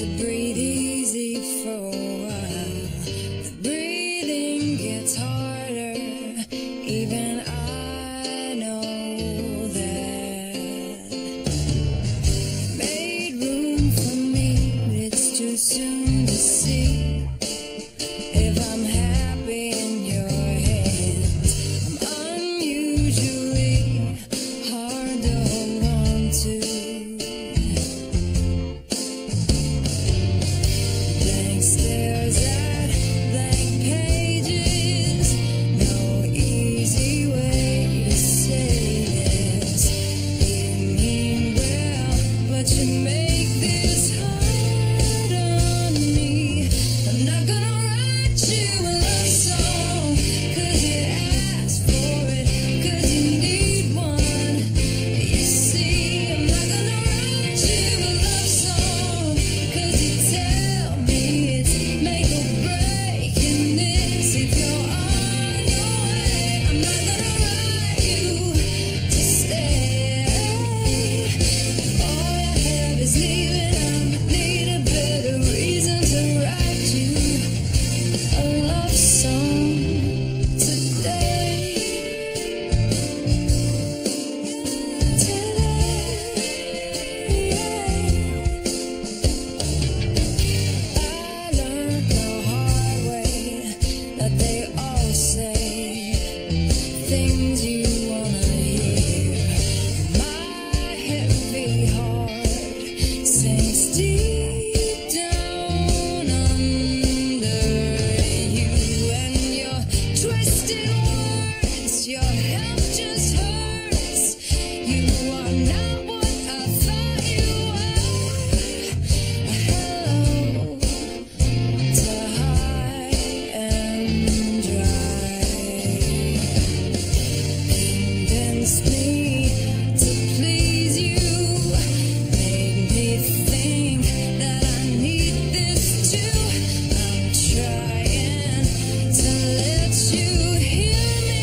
to breathe easy for a while. The breathing gets harder, even I know that. Made room for me, but it's too soon to see if I'm happy in your hands. I'm unusually hard to hold on to. Blank stares at blank pages, no easy way to say this. You mean well, but you make this hard on me. I'm not gonna write you a love song, 'cause you asked for it, 'cause you need one. You see, I'm not gonna write you a love song, 'cause you tell me it's make or break in this. If you're on your way, I'm not gonna write you to stay. All I have is leaving. I need a better reason to write you a love song today. I learned the hard way that they all say things you wanna hear. My heavy heart sinks deep down under you, and your twisted words, your help just hurts. You are not what I thought you were. Hello to high and dry. Convinced me to please you, made me think that I need this too. I'm trying to let you hear me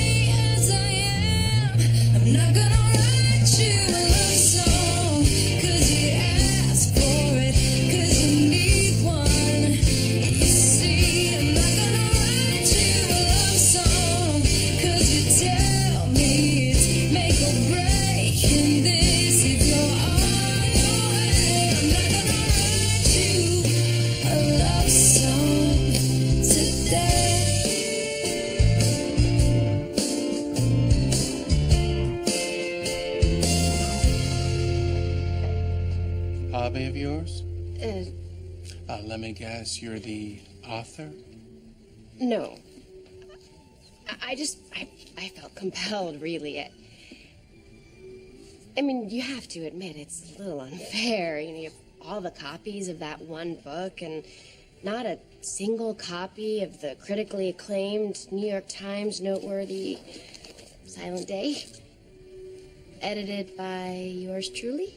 as I am. I'm not gonna write you a love song, 'cause you asked for it, 'cause you need one. You see, I'm not gonna write you a love song, 'cause you tell me it's make or break in this. If you're on your way, I'm not gonna write you a love song today. Hobby of yours? Let me guess, you're the author? No. I felt compelled, really. I mean, you have to admit, it's a little unfair. You know, you have all the copies of that one book and not a single copy of the critically acclaimed New York Times noteworthy Silent Day, edited by yours truly.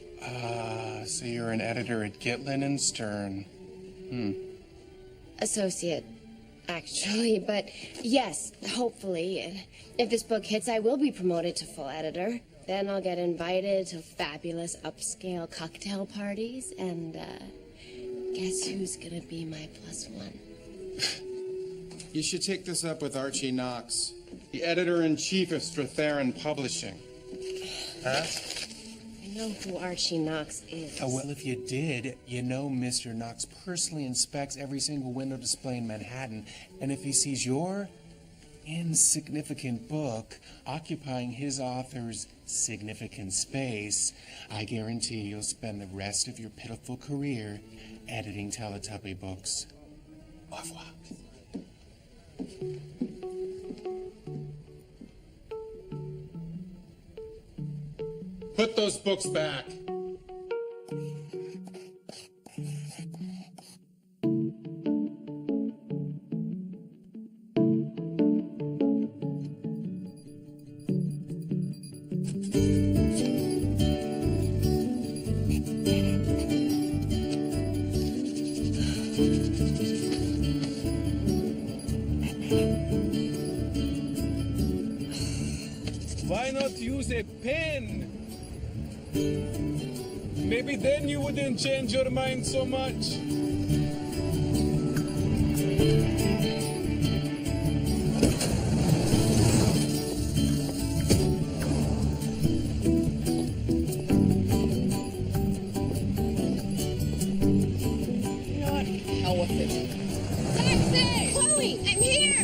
So you're an editor at Gitlin and Stern. Associate, actually, but yes, hopefully. If this book hits, I will be promoted to full editor. Then I'll get invited to fabulous upscale cocktail parties, and guess who's gonna be my +1? You should take this up with Archie Knox, the editor-in-chief of Strathairn Publishing. Huh? I know who Archie Knox is. Oh, well, if you did, you know Mr. Knox personally inspects every single window display in Manhattan, and if he sees your insignificant book occupying his author's significant space, I guarantee you'll spend the rest of your pitiful career editing Teletubby books. Au revoir. Put those books back. Why not use a pen? Maybe then you wouldn't change your mind so much. Hell with it. Taxi! Chloe, I'm here!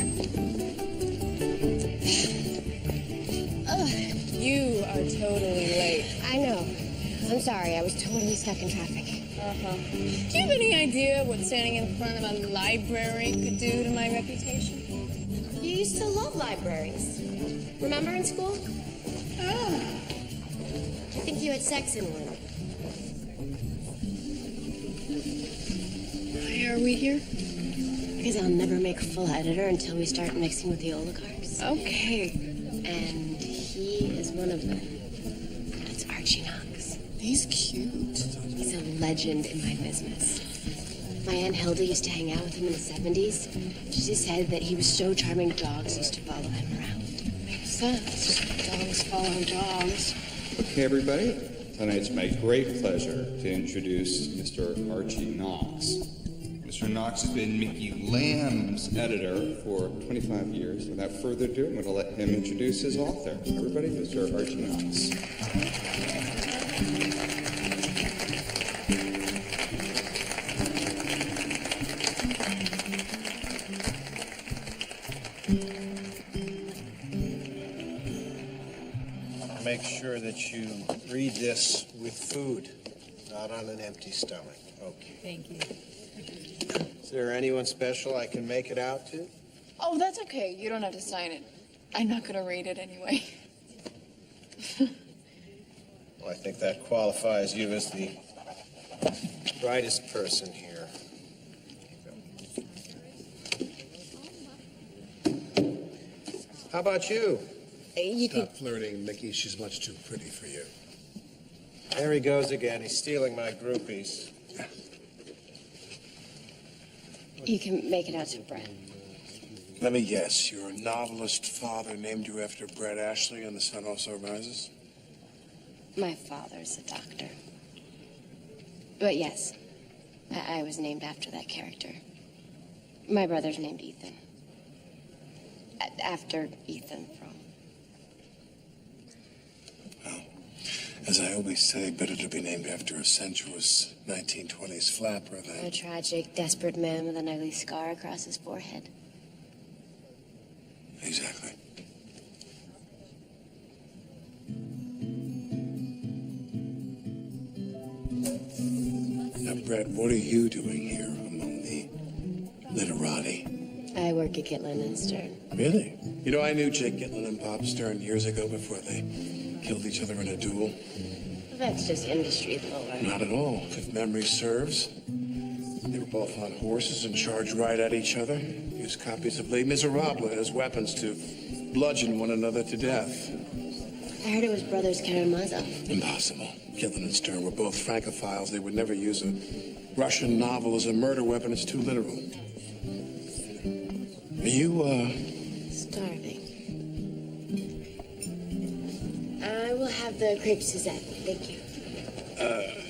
You are totally late. I know. I'm sorry, I was totally stuck in traffic. Uh-huh. Do you have any idea what standing in front of a library could do to my reputation? You used to love libraries. Remember in school? Ah. I think you had sex in one. Why are we here? Because I'll never make a full editor until we start mixing with the oligarchs. Okay. And he is one of them. That's Archie Knox. He's cute. He's a legend in my business. My Aunt Hilda used to hang out with him in the 70s. She just said that he was so charming, dogs used to follow him around. Makes sense. Dogs follow dogs. Okay, everybody. Tonight it's my great pleasure to introduce Mr. Archie Knox. Mr. Knox has been Mickey Lamb's editor for 25 years. Without further ado, I'm going to let him introduce his author. Everybody, Mr. Archie Knox. Make sure that you read this with food, not on an empty stomach. Okay. Thank you. Is there anyone special I can make it out to? Oh, that's okay. You don't have to sign it. I'm not going to read it anyway. Well, I think that qualifies you as the brightest person here. How about you? You could... Stop flirting, Mickey. She's much too pretty for you. There he goes again. He's stealing my groupies. You can make it out to Brett. Let me guess. Your novelist father named you after Brett Ashley and The Sun Also Rises? My father's a doctor. But yes, I was named after that character. My brother's named Ethan. After Ethan from... Well, as I always say, better to be named after a sensuous 1920s flapper than... A tragic, desperate man with an ugly scar across his forehead. Exactly. Now, Brett, what are you doing here among the literati? I work at Gitlin and Stern. Really? You know, I knew Jake Gitlin and Bob Stern years ago before they killed each other in a duel. That's just industry lore. Not at all. If memory serves, they were both on horses and charged right at each other. Used copies of Les Miserables as weapons to bludgeon one another to death. I heard it was brothers Karamazov. Impossible. Gitlin and Stern were both Francophiles. They would never use a Russian novel as a murder weapon. It's too literal. Are you, Starving. I will have the crepe Suzette. Thank you.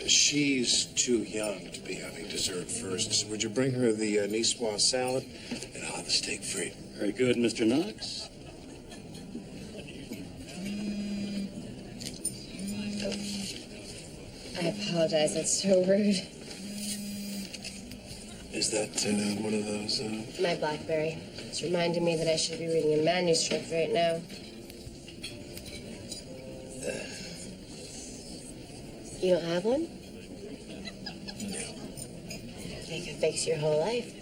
She's too young to be having dessert first. So would you bring her the Niçoise salad? And I'll have the steak free. Very good, Mr. Knox. I apologize. That's so rude. Is that one of those, My BlackBerry. It's reminding me that I should be reading a manuscript right now. You don't have one? I think it fix your whole life.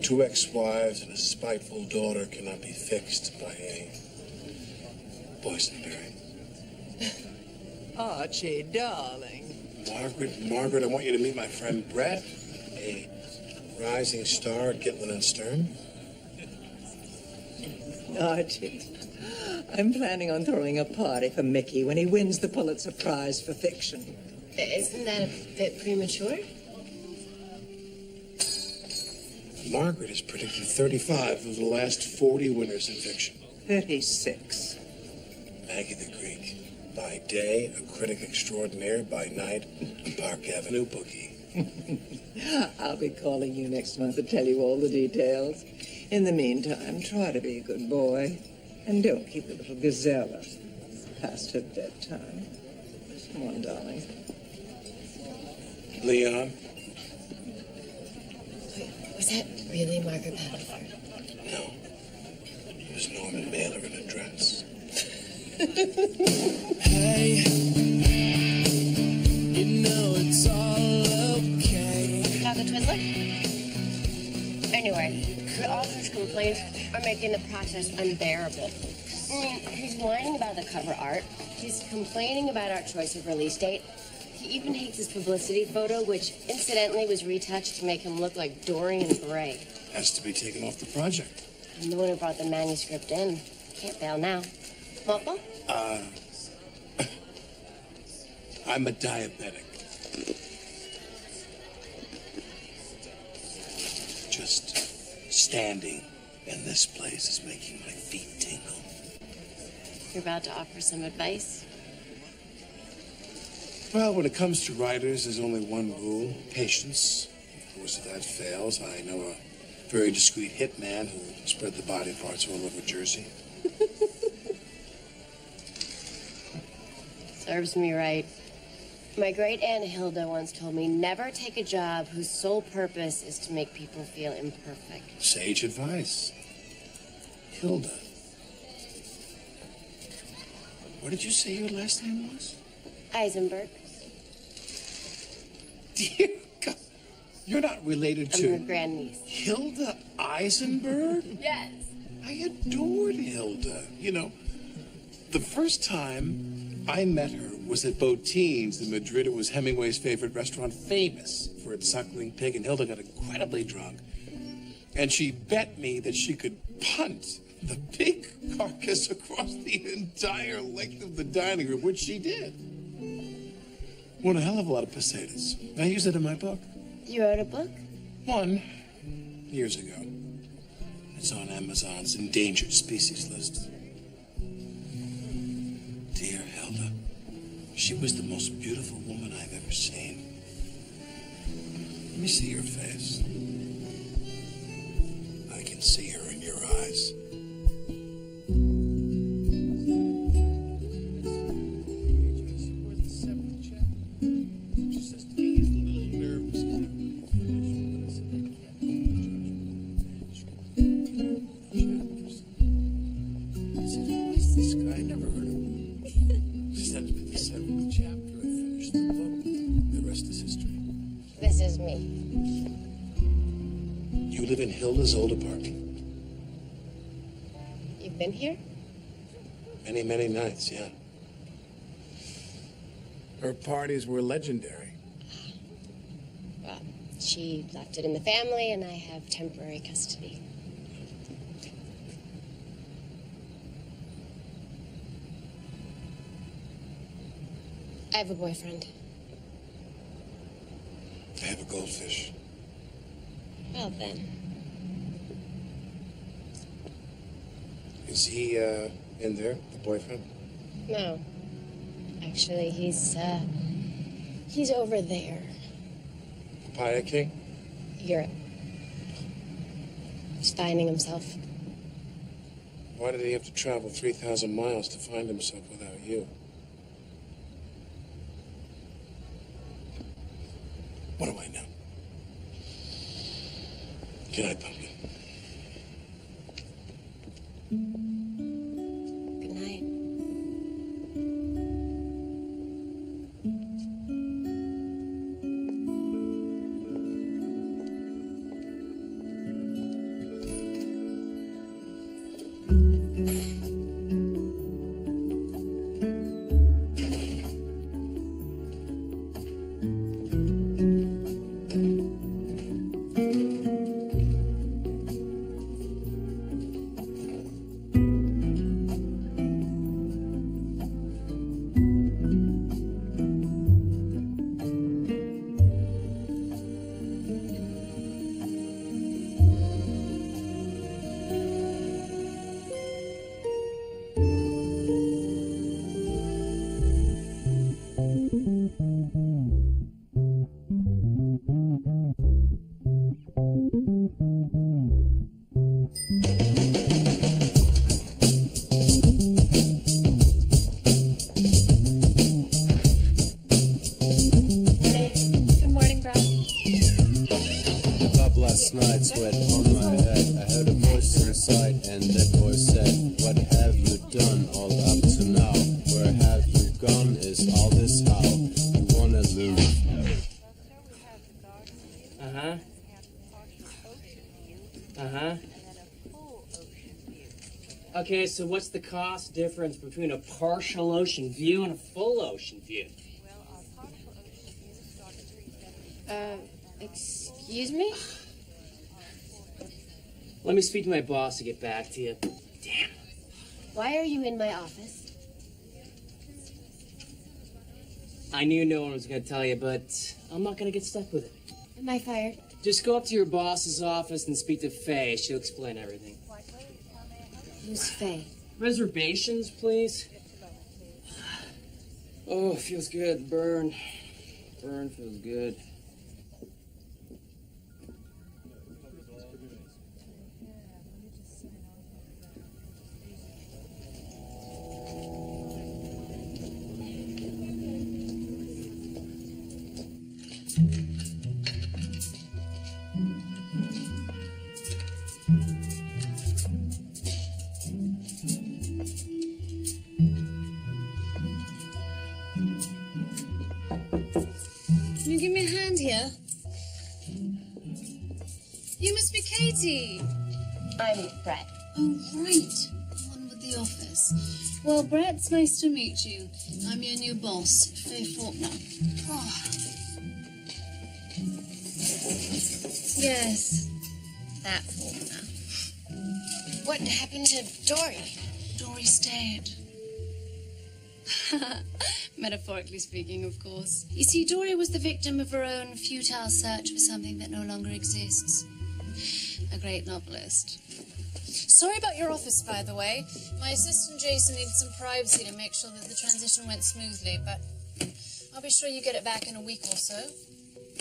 Two ex-wives and a spiteful daughter cannot be fixed by a boysenberry. Archie, darling. Margaret, I want you to meet my friend Brett, a rising star at Gitlin and Stern. Archie, I'm planning on throwing a party for Mickey when he wins the Pulitzer Prize for fiction. Isn't that a bit premature? Margaret has predicted 35 of the last 40 winners in fiction. 36. Maggie the Greek. By day, a critic extraordinaire. By night, a Park Avenue bookie. I'll be calling you next month to tell you all the details. In the meantime, try to be a good boy. And don't keep the little gazelle up past her bedtime. Come on, darling. Leon? Was that really Margaret Paddleford? No. It was Norman Mailer in a dress. Hey, you know it's all okay. Dr. Twizzler? Anyway, the author's complaints are making the process unbearable. I mean, he's whining about the cover art. He's complaining about our choice of release date. He even hates his publicity photo, which incidentally was retouched to make him look like Dorian Gray. Has to be taken off the project. I'm the one who brought the manuscript in. Can't bail now. Welcome? I'm a diabetic. Just standing in this place is making my feet tingle. You're about to offer some advice? Well, when it comes to writers, there's only one rule: patience. Of course, if that fails, I know a very discreet hitman who spread the body parts all over Jersey. Serves me right. My great aunt Hilda once told me never take a job whose sole purpose is to make people feel imperfect. Sage advice. Hilda. What did you say your last name was? Eisenberg. Dear God, you're not related I'm to her grandniece. Hilda Eisenberg? Yes. I adored Hilda. You know, the first time I met her was at Botine's in Madrid. It was Hemingway's favorite restaurant, famous for its suckling pig, and Hilda got incredibly drunk. And she bet me that she could punt the pig carcass across the entire length of the dining room, which she did. Won a hell of a lot of pesetas. I use it in my book. You wrote a book? One, years ago. It's on Amazon's endangered species list. Dear Hilda, she was the most beautiful woman I've ever seen. Let me see your face. I can see her in your eyes. This is me. You live in Hilda's old apartment. You've been here? Many, many nights, yeah. Her parties were legendary. Well, she left it in the family, and I have temporary custody. I have a boyfriend. I have a goldfish. Well, then. Is he, in there, the boyfriend? No. Actually, he's over there. Papaya King? Europe. He's finding himself. Why did he have to travel 3,000 miles to find himself without you? What do I know? Good night, Pumpkin. Good night. last night, sweat on my head. I heard a voice inside, and that voice said, what have you done all up to now? Where have you gone? Is all this how you wanna live? Uh-huh. Uh-huh. Okay, so what's the cost difference between a partial ocean view and a full ocean view? Excuse me? Let me speak to my boss to get back to you. Damn. Why are you in my office? I knew no one was going to tell you, but I'm not going to get stuck with it. Am I fired? Just go up to your boss's office and speak to Faye. She'll explain everything. Who's Faye? Reservations, please. Oh, feels good. Burn. Burn feels good. Can you give me a hand here? You must be Katie. I'm Brett. Oh, right. The one with the office. Well, Brett, it's nice to meet you. I'm your new boss, Faye Faulkner. Oh. Yes, that Faulkner. What happened to Dory? Dory's dead. Metaphorically speaking, of course. You see, Dory was the victim of her own futile search for something that no longer exists. A great novelist. Sorry about your office, by the way. My assistant Jason needed some privacy to make sure that the transition went smoothly, but I'll be sure you get it back in a week or so.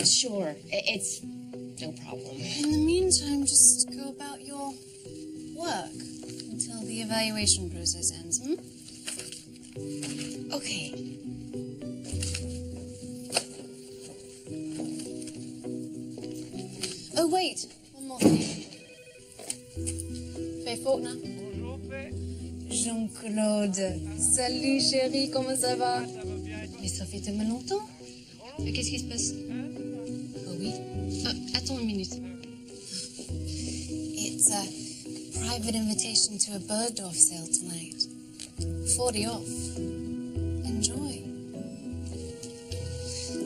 Sure, it's no problem. In the meantime, just go about your work until the evaluation process ends, hmm? Okay. Oh, wait. One more thing. Faye Faulkner. Jean-Claude. Salut, chérie, comment ça va? Mais ça fait tellement longtemps. Qu'est-ce qui se passe? Oh oui? Attends une minute. It's a private invitation to a Bergdorf sale tonight. 40 off. Enjoy.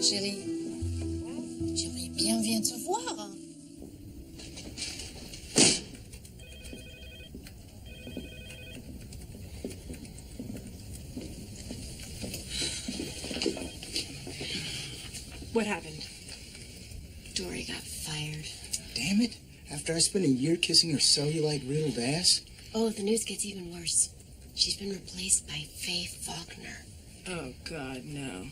Chérie, j'aimerais bien te voir. What happened? Dory got fired. Damn it. After I spent a year kissing her cellulite riddled ass? Oh, the news gets even worse. She's been replaced by Faye Faulkner. Oh, God, no.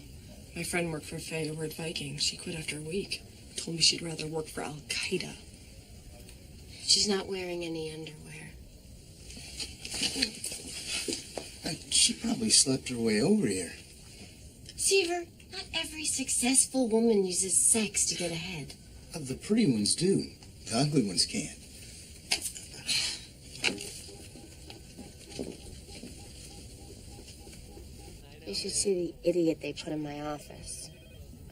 My friend worked for Faye over at Viking. She quit after a week. Told me she'd rather work for Al-Qaeda. She's not wearing any underwear. She probably slept her way over here. Seaver, not every successful woman uses sex to get ahead. The pretty ones do. The ugly ones can't. You should see the idiot they put in my office.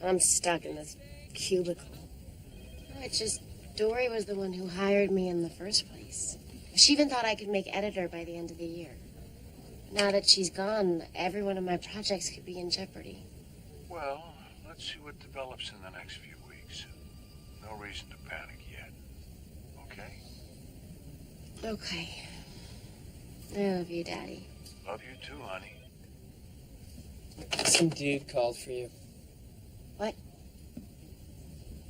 I'm stuck in this cubicle. Oh, it's just Dory was the one who hired me in the first place. She even thought I could make editor by the end of the year. Now that she's gone, every one of my projects could be in jeopardy. Well, let's see what develops in the next few weeks. No reason to panic yet. Okay? Okay. I love you, Daddy. Love you too, honey. Some dude called for you. What?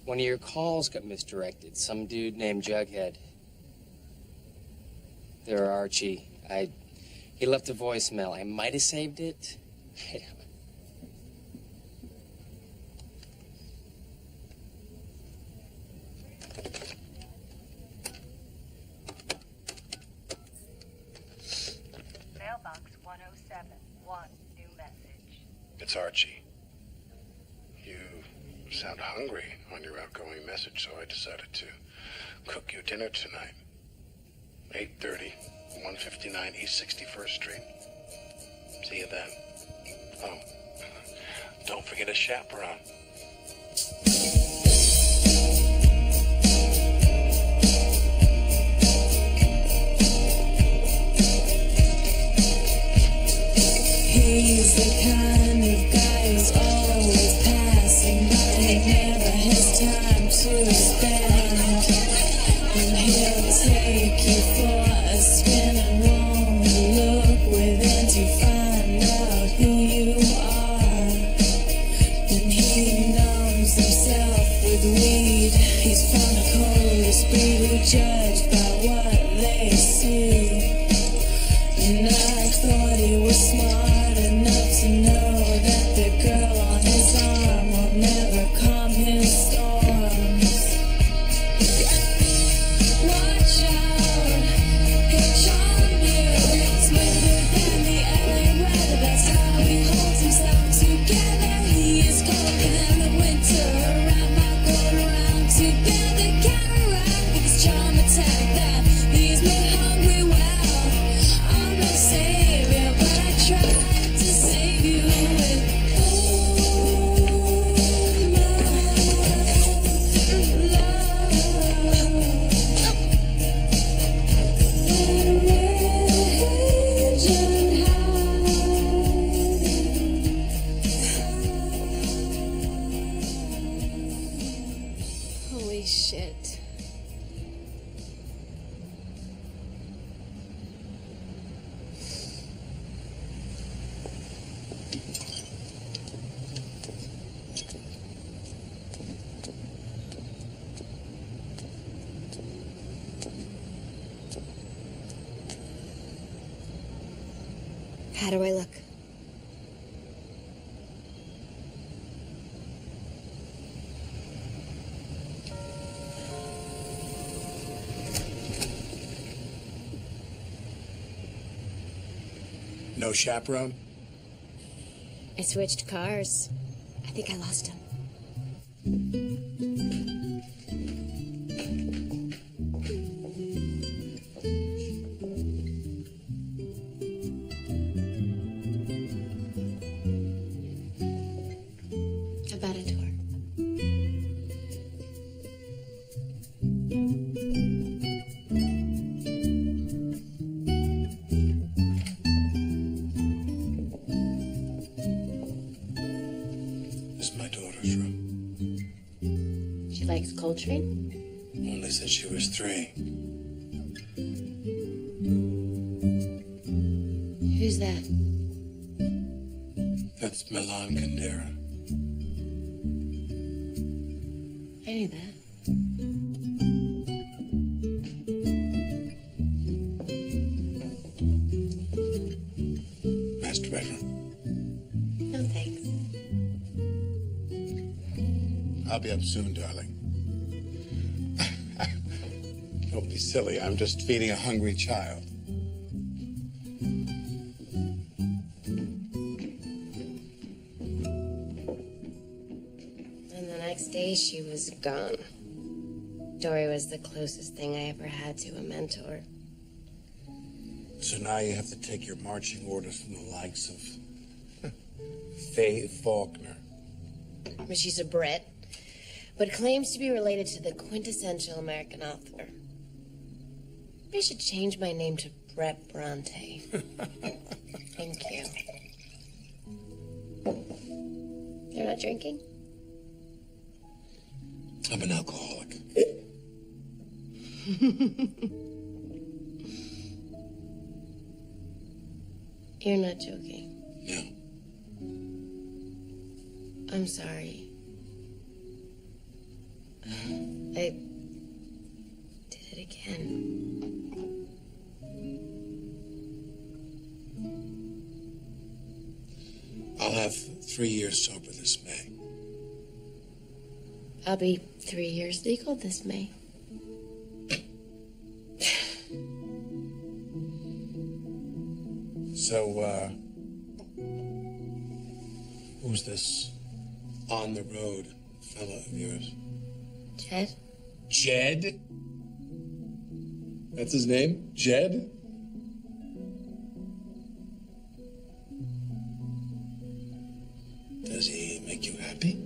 One of your calls got misdirected. Some dude named Jughead. There, Archie. He left a voicemail. I might have saved it. Mailbox 107. One new message. It's Archie. You sound hungry on your outgoing message, so I decided to cook you dinner tonight. 8:30, 159 East 61st Street. See you then. Oh, don't forget a chaperone. He's the kind of guy who's always passing by. He never has time to spend. And he'll take you for a spin and won't look within to find out who you are. And he numbs himself with weed. He's from the coldest breed who judge by what they see. And I thought he was smart enough to know that the girl on his arm will never calm his storms. Watch out, he'll charm you. Smoother than the LA weather, that's how he holds himself together. He is colder than the winter around my cold around together. Counteract with his charm attack that leaves me hungry. Well, I'm no savior, but I tried to save you with Holy shit. How do I look? No chaperone? I switched cars. I think I lost him. About a tour. This is my daughter's room. She likes Coltrane? Only since she was 3. Who's that? That's Milan Kundera. I knew that. Master bedroom. No thanks. I'll be up soon, darling. Don't be silly. I'm just feeding a hungry child. And the next day, she was gone. Dory was the closest thing I ever had to a mentor. So now you have to take your marching orders from the likes of Faye Faulkner. But she's a Brit, but claims to be related to the quintessential American author. Maybe I should change my name to Brett Bronte. Thank you. You're not drinking? I'm an alcoholic. You're not joking. No. I'm sorry. I did it again. I'll have 3 years sober this May. I'll be 3 years legal this May. So, who's this on the road fella of yours? Jed? Jed? That's his name? Jed? Does he make you happy?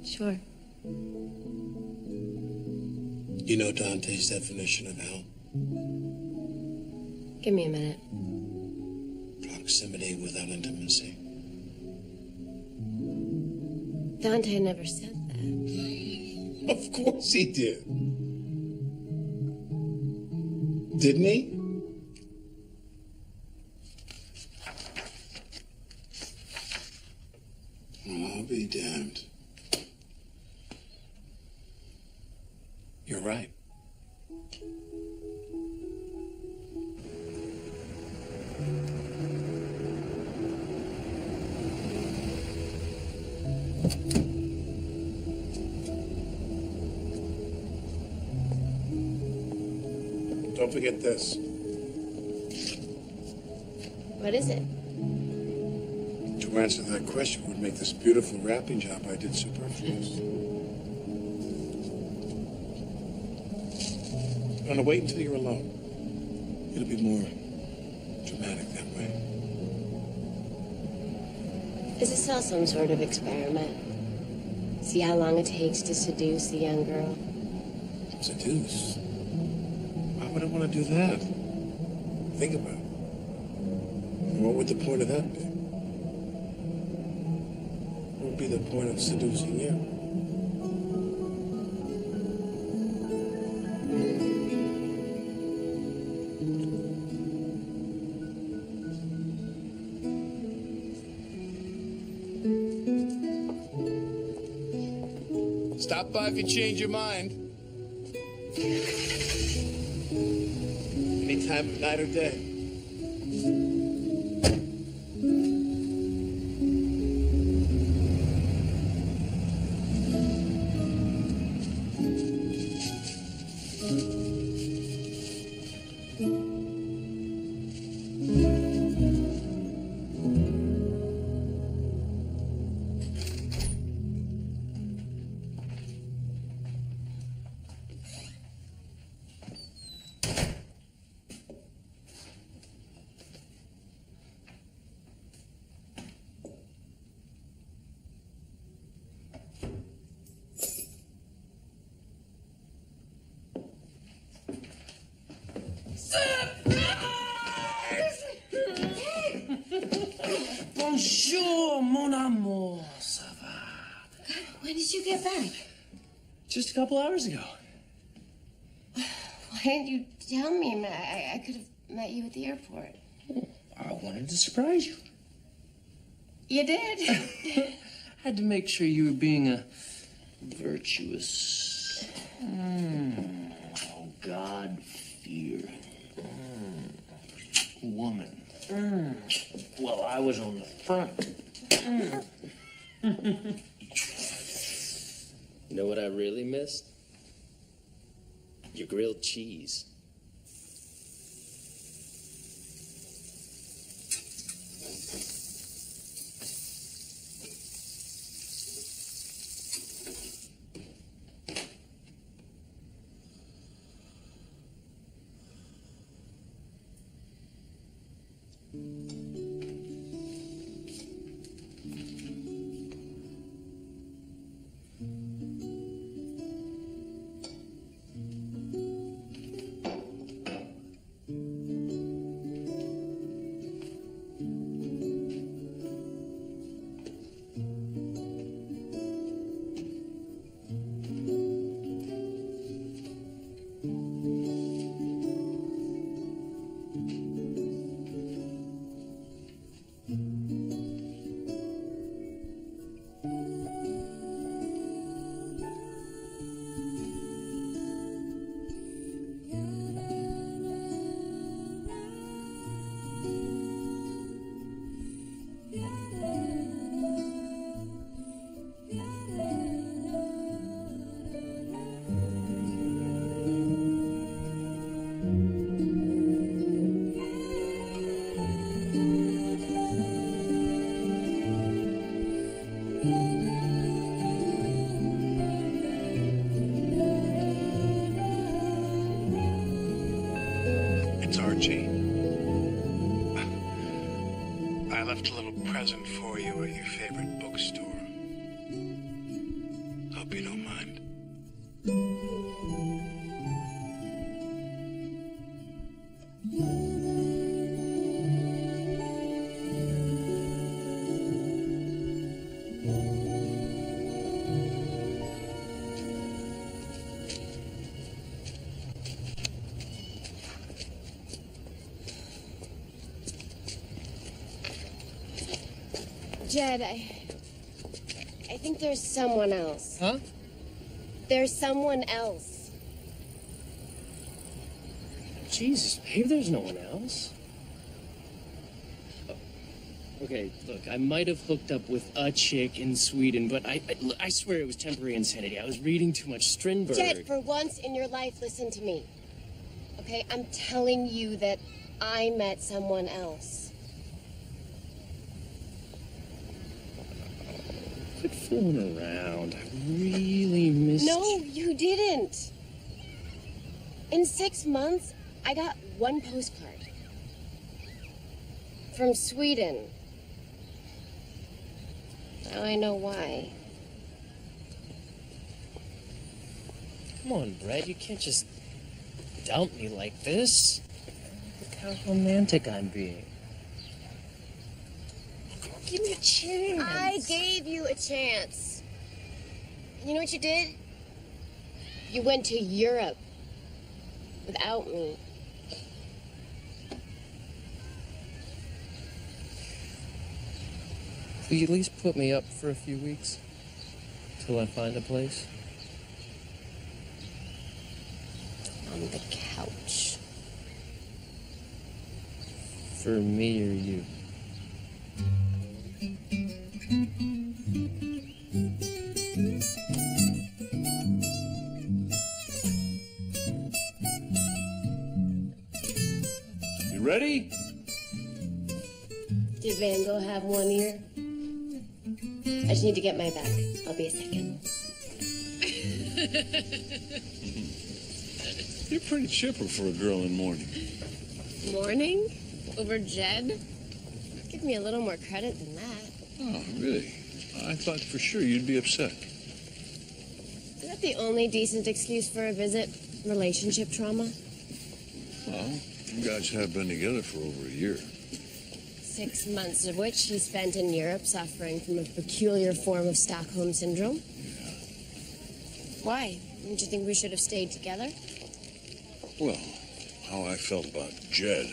Sure. You know Dante's definition of hell? Give me a minute. Proximity without intimacy. Dante never said that. Of course he did. Didn't he? I'll be damned. You're right. Don't forget this. What is it? To answer that question would make this beautiful wrapping job I did superfluous. I'm gonna wait until you're alone. It'll be more dramatic that way. Is this all some sort of experiment? See how long it takes to seduce a young girl? Seduce? Why would I want to do that? Think about it. What would the point of that be? What would be the point of seducing you? Stop by if you change your mind. Any time of night or day. Bonjour, mon amour. Ça va? When did you get back? Just a couple hours ago. Why didn't you tell me? I could have met you at the airport. I wanted to surprise you. You did? Had to make sure you were being a virtuous, God-fearing woman. Well, I was on the front. You know what I really missed? Your grilled cheese. Archie. I left a little present for you at your favorite bookstore. Hope you don't mind. Jed, I think there's someone else. Huh? There's someone else. Jesus, babe, there's no one else. Okay, look, I might have hooked up with a chick in Sweden, but I swear it was temporary insanity. I was reading too much Strindberg. Jed, for once in your life, listen to me. Okay, I'm telling you that I met someone else. Quit fooling around. I really missed No, you didn't. In 6 months, I got one postcard. From Sweden. Now I know why. Come on, Brad, you can't just dump me like this. Look how romantic I'm being. Give me a chance. I gave you a chance. You know what you did? You went to Europe without me. Will you at least put me up for a few weeks? Till I find a place? On the couch. For me or you? You ready? Did Van Gogh have one ear? I just need to get my bag. I'll be a second. You're pretty chipper for a girl in mourning. Morning? Over Jed? Give me a little more credit than that. Oh, really? I thought for sure you'd be upset. Is that the only decent excuse for a visit? Relationship trauma? Well, you guys have been together for over a year. 6 months of which he spent in Europe suffering from a peculiar form of Stockholm syndrome. Yeah. Why? Didn't you think we should have stayed together? Well, how I felt about Jed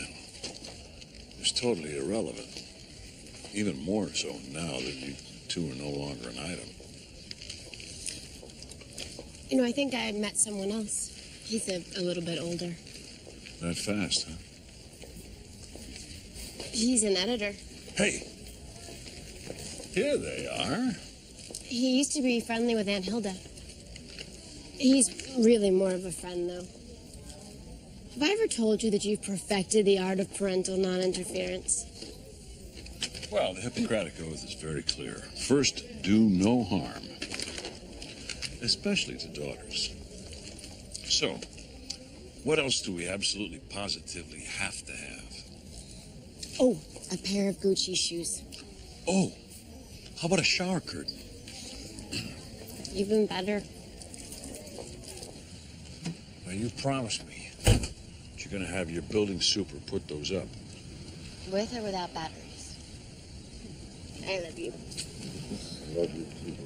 is totally irrelevant. Even more so now that you two are no longer an item. You know, I think I met someone else. He's a little bit older. That fast, huh? He's an editor. Hey! Here they are. He used to be friendly with Aunt Hilda. He's really more of a friend, though. Have I ever told you that you've perfected the art of parental non-interference? Well, the Hippocratic Oath is very clear. First, do no harm. Especially to daughters. So, what else do we absolutely positively have to have? Oh, a pair of Gucci shoes. Oh, how about a shower curtain? Even better. Now, you promised me that you're going to have your building super put those up. With or without batteries? I love you. Love you too.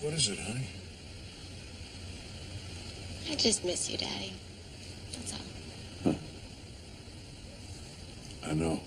What is it, honey? I just miss you, Daddy. That's all. Huh. I know.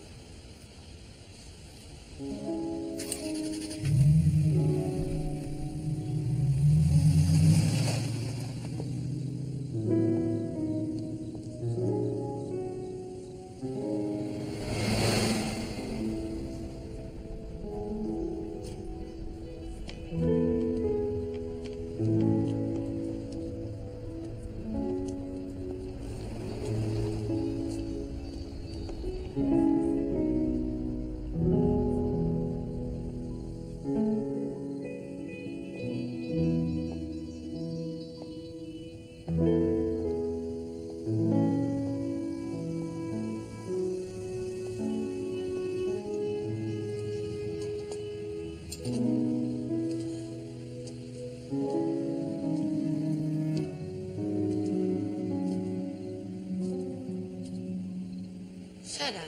Shut up.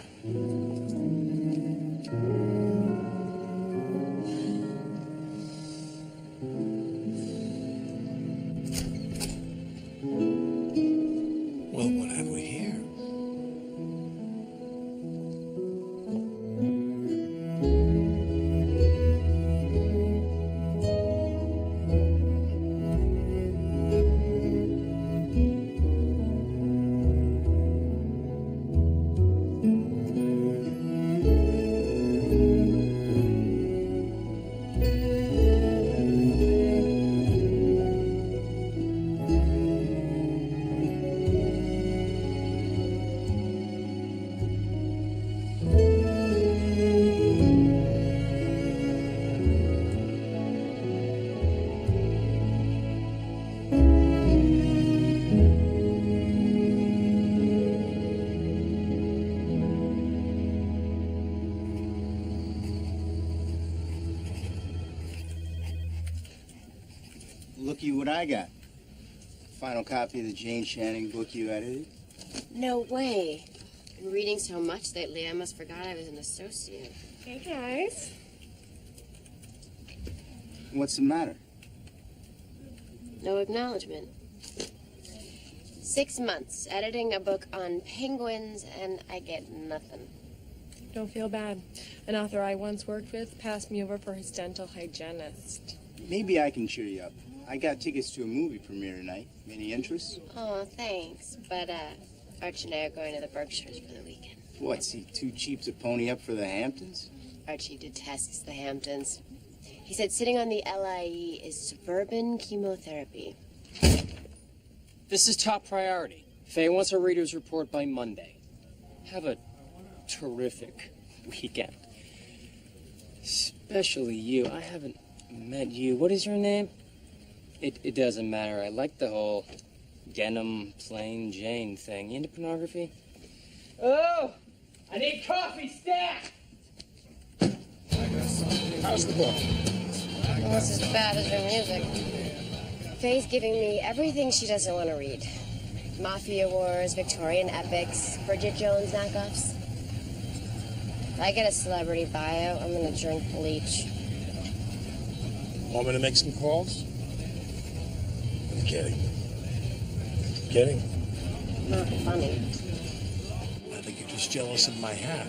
Well, what have we here? Looky what I got. Final copy of the Jane Channing book you edited. No way. I've been reading so much lately, I must forgot I was an associate. Hey, guys. What's the matter? No acknowledgement. 6 months editing a book on penguins, and I get nothing. Don't feel bad. An author I once worked with passed me over for his dental hygienist. Maybe I can cheer you up. I got tickets to a movie premiere tonight. Any interest? Oh, thanks. But, Archie and I are going to the Berkshires for the weekend. What's he too cheap to pony up for the Hamptons? Archie detests the Hamptons. He said sitting on the LIE is suburban chemotherapy. This is top priority. Faye wants a reader's report by Monday. Have a terrific weekend. Especially you. I haven't met you. What is your name? It doesn't matter. I like the whole Denim Plain Jane thing. You into pornography? Oh! I need coffee stack! How's the book? Almost as bad as her music. Faye's giving me everything she doesn't want to read. Mafia wars, Victorian epics, Bridget Jones knockoffs. If I get a celebrity bio, I'm gonna drink bleach. Want me to make some calls? I'm kidding. Kidding? Not funny. I think you're just jealous of my hat.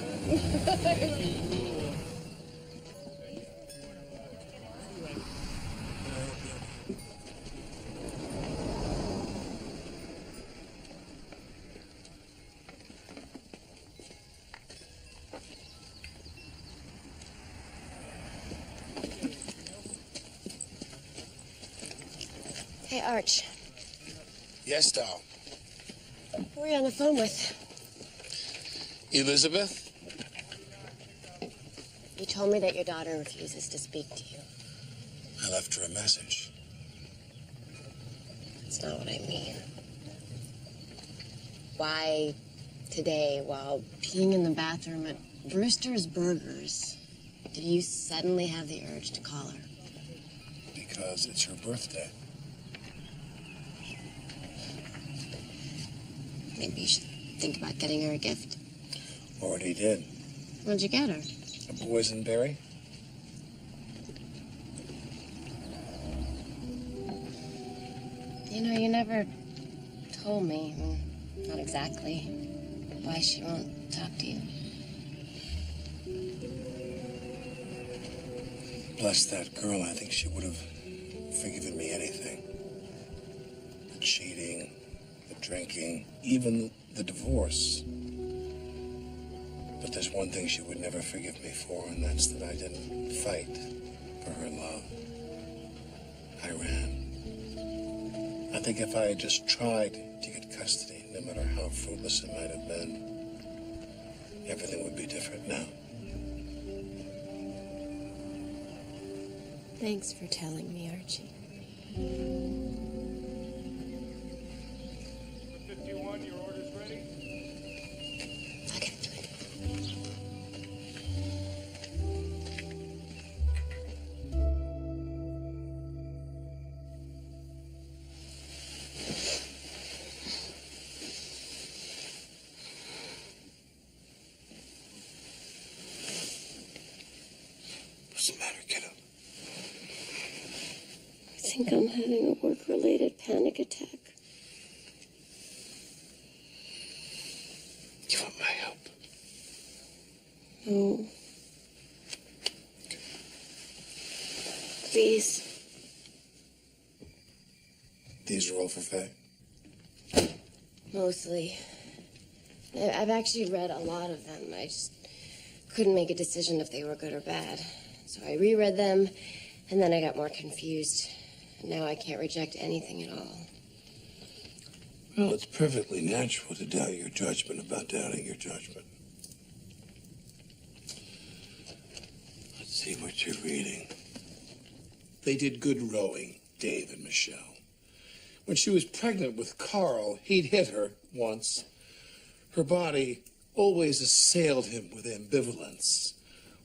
Hey, Arch. Yes, doll. Who are you on the phone with? Elizabeth? You told me that your daughter refuses to speak to you. I left her a message. That's not what I mean. Why, today, while peeing in the bathroom at Brewster's Burgers, did you suddenly have the urge to call her? Because it's her birthday. Maybe you should think about getting her a gift. Already did. What'd you get her? A boysenberry? You know, you never told me, not exactly, why she won't talk to you. Bless that girl, I think she would have forgiven me anything. The cheating, the drinking, even the divorce. But there's one thing she would never forgive me for, and that's that I didn't fight for her love. I ran. I think if I had just tried to get custody, no matter how fruitless it might have been, everything would be different now. Thanks for telling me, Archie. 51, your order's ready? think I'm having a work-related panic attack. You want my help? No. Please. These are all for Faye? Mostly. I've actually read a lot of them. I just couldn't make a decision if they were good or bad. So I reread them, and then I got more confused. Now I can't reject anything at all. Well, it's perfectly natural to doubt your judgment about doubting your judgment. Let's see what you're reading. They did good rowing, Dave and Michelle. When she was pregnant with Carl, he'd hit her once. Her body always assailed him with ambivalence,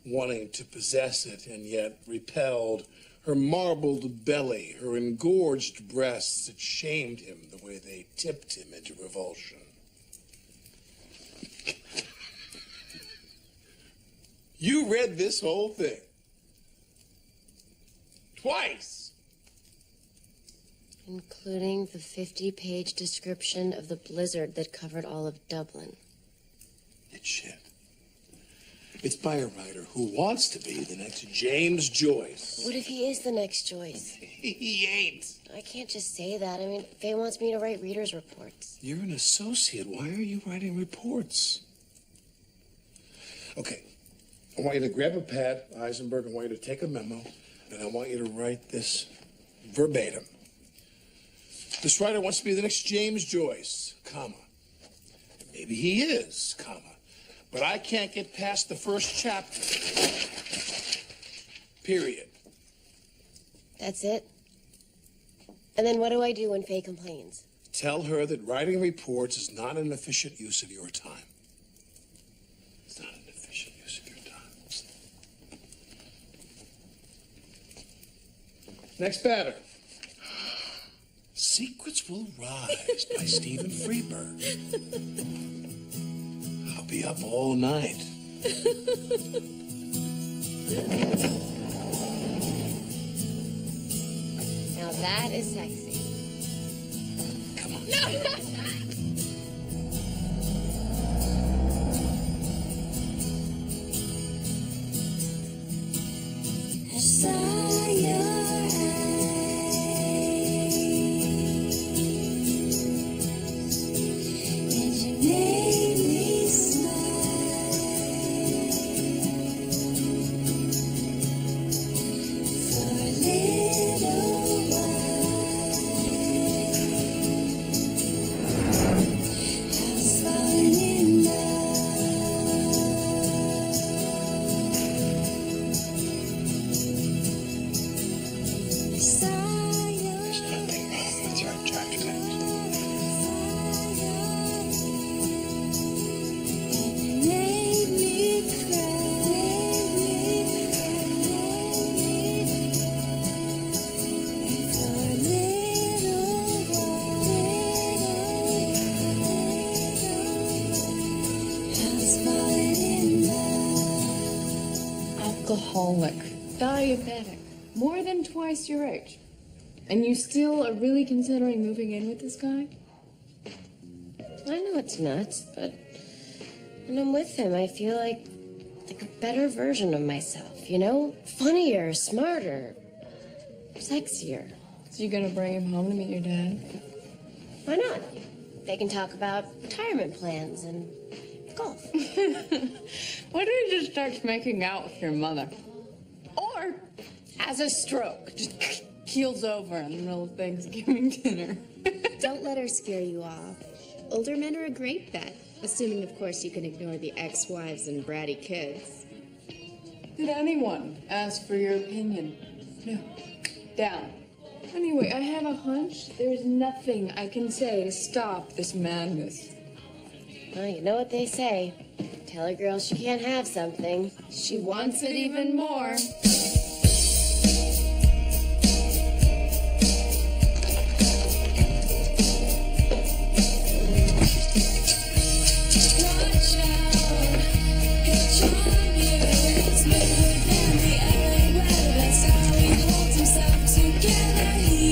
wanting to possess it and yet repelled. Her marbled belly, her engorged breasts, it shamed him the way they tipped him into revulsion. You read this whole thing? Twice? Including the 50-page description of the blizzard that covered all of Dublin. It's shit. It's by a writer who wants to be the next James Joyce. What if he is the next Joyce? He ain't. I can't just say that. I mean, Faye wants me to write reader's reports. You're an associate. Why are you writing reports? Okay. I want you to grab a pad, Eisenberg. I want you to take a memo, and I want you to write this verbatim. This writer wants to be the next James Joyce, comma. Maybe he is, comma. But I can't get past the first chapter. Period. That's it? And then what do I do when Faye complains? Tell her that writing reports is not an efficient use of your time. It's not an efficient use of your time. Next pattern. Secrets Will Rise by Stephen Freeberg. I'll be up all night. Now that is sexy. Come on. I saw your alcoholic, diabetic, more than twice your age. And you still are really considering moving in with this guy? I know it's nuts, but when I'm with him, I feel like a better version of myself, you know? Funnier, smarter, sexier. So you gonna bring him home to meet your dad? Why not? They can talk about retirement plans and golf. Why don't you just start making out with your mother? Or has a stroke, just keels over in the middle of Thanksgiving dinner. Don't let her scare you off. Older men are a great bet, assuming, of course, you can ignore the ex-wives and bratty kids. Did anyone ask for your opinion? No. Down. Anyway, I have a hunch there's nothing I can say to stop this madness. Well, you know what they say. Tell a girl she can't have something. She wants it even more. He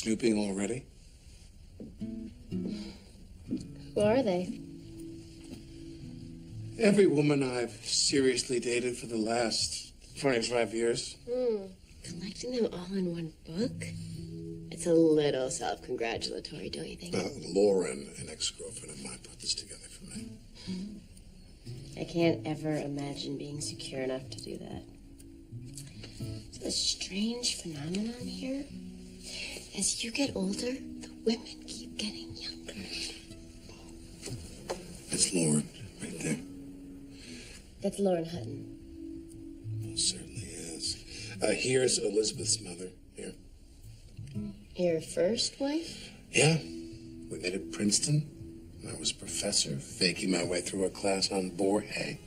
snooping already? Who are they? Every woman I've seriously dated for the last 25 years. Collecting them all in one book? It's a little self-congratulatory, don't you think? Lauren, an ex-girlfriend of mine, put this together for me. I can't ever imagine being secure enough to do that. It's a strange phenomenon here. As you get older, the women keep getting younger. That's Lauren, right there. That's Lauren Hutton. It certainly is. Here's Elizabeth's mother. Here. Your first wife? Yeah. We met at Princeton. I was a professor, faking my way through a class on boar hay.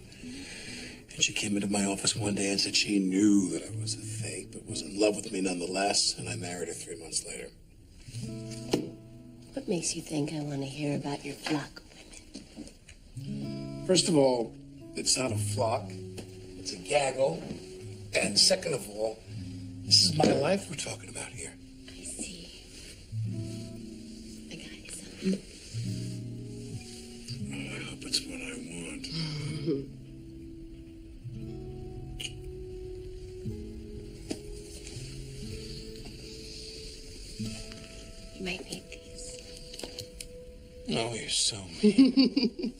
And she came into my office one day and said she knew that I was a fake, but was in love with me nonetheless, and I married her 3 months later. What makes you think I want to hear about your flock of women? First of all, it's not a flock. It's a gaggle. And second of all, this is my life we're talking about here. I see. I got you something. I hope it's what I want. You might need these. Oh, you're so mean.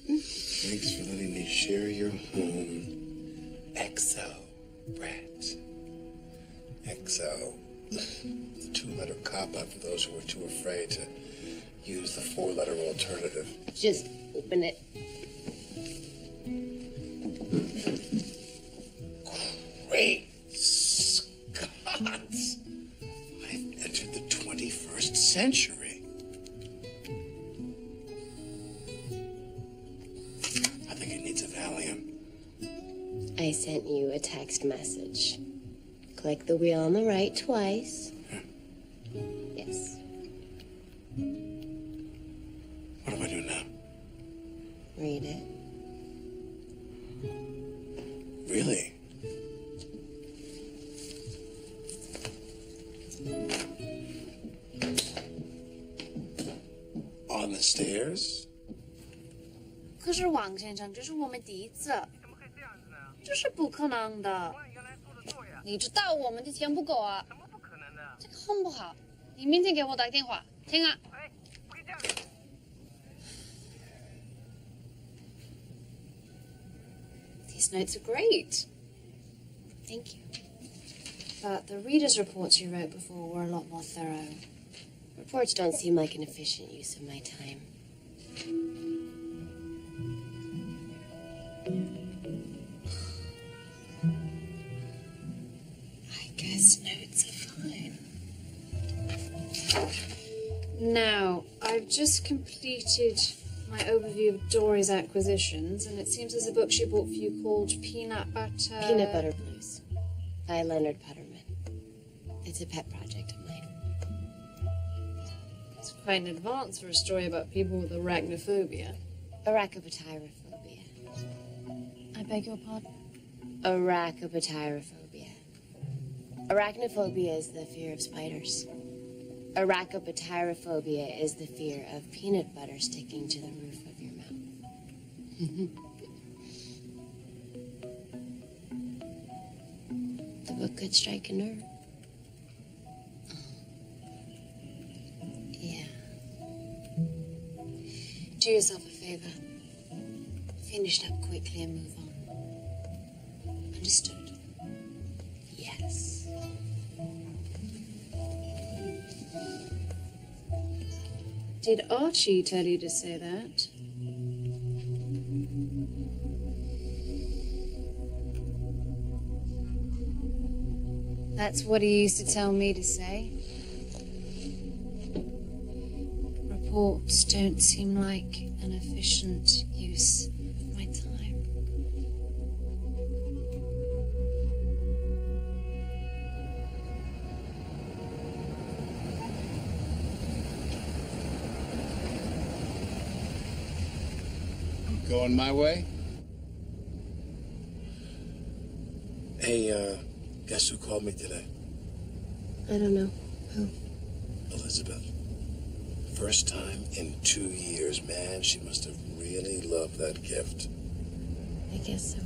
Thanks for letting me share your home. XO, Brett. XO. The two-letter cop-out for those who are too afraid to use the four-letter alternative. Just open it. Great Scots! I've entered the 21st century. I think it needs a Valium. I sent you a text message. Click the wheel on the right twice. Yes. What do I do now? Read it. Really? On the stairs? 可是王先生，这是我们第一次，这是不可能的。你知道我们的钱不够啊。怎么不可能的？这个很不好。你明天给我打电话，听啊。These notes are great. Thank you. But the reader's reports you wrote before were a lot more thorough. Reports don't seem like an efficient use of my time. I guess notes are fine. Now, I've just completed my overview of Dory's acquisitions, and it seems there's a book she bought for you called Peanut Butter... Peanut Butter Blues by Leonard Putterman. It's a pet project of mine. It's quite an advance for a story about people with arachnophobia. Arachopatyrophobia. I beg your pardon? Arachopatyrophobia. Arachnophobia is the fear of spiders. Arachopatyrophobia is the fear of peanut butter sticking to the roof of your mouth. The book could strike a nerve. Yeah. Do yourself a favor. Finish it up quickly and move on. Understood? Yes. Did Archie tell you to say that? That's what he used to tell me to say. Reports don't seem like an efficient use of my time. Going my way? Hey, guess who called me today? I don't know. Who? Elizabeth. First time in 2 years. Man, she must have really loved that gift. I guess so.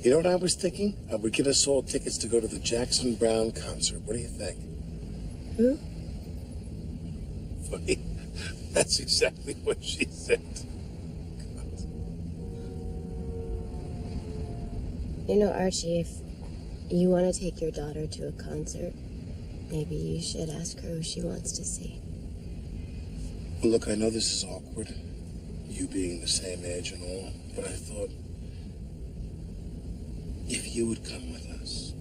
You know what I was thinking? I would get us all tickets to go to the Jackson Browne concert. What do you think? Who? Funny. That's exactly what she said. You know, Archie, if you want to take your daughter to a concert, maybe you should ask her who she wants to see. Well, look, I know this is awkward, you being the same age and all, but I thought if you would come with us,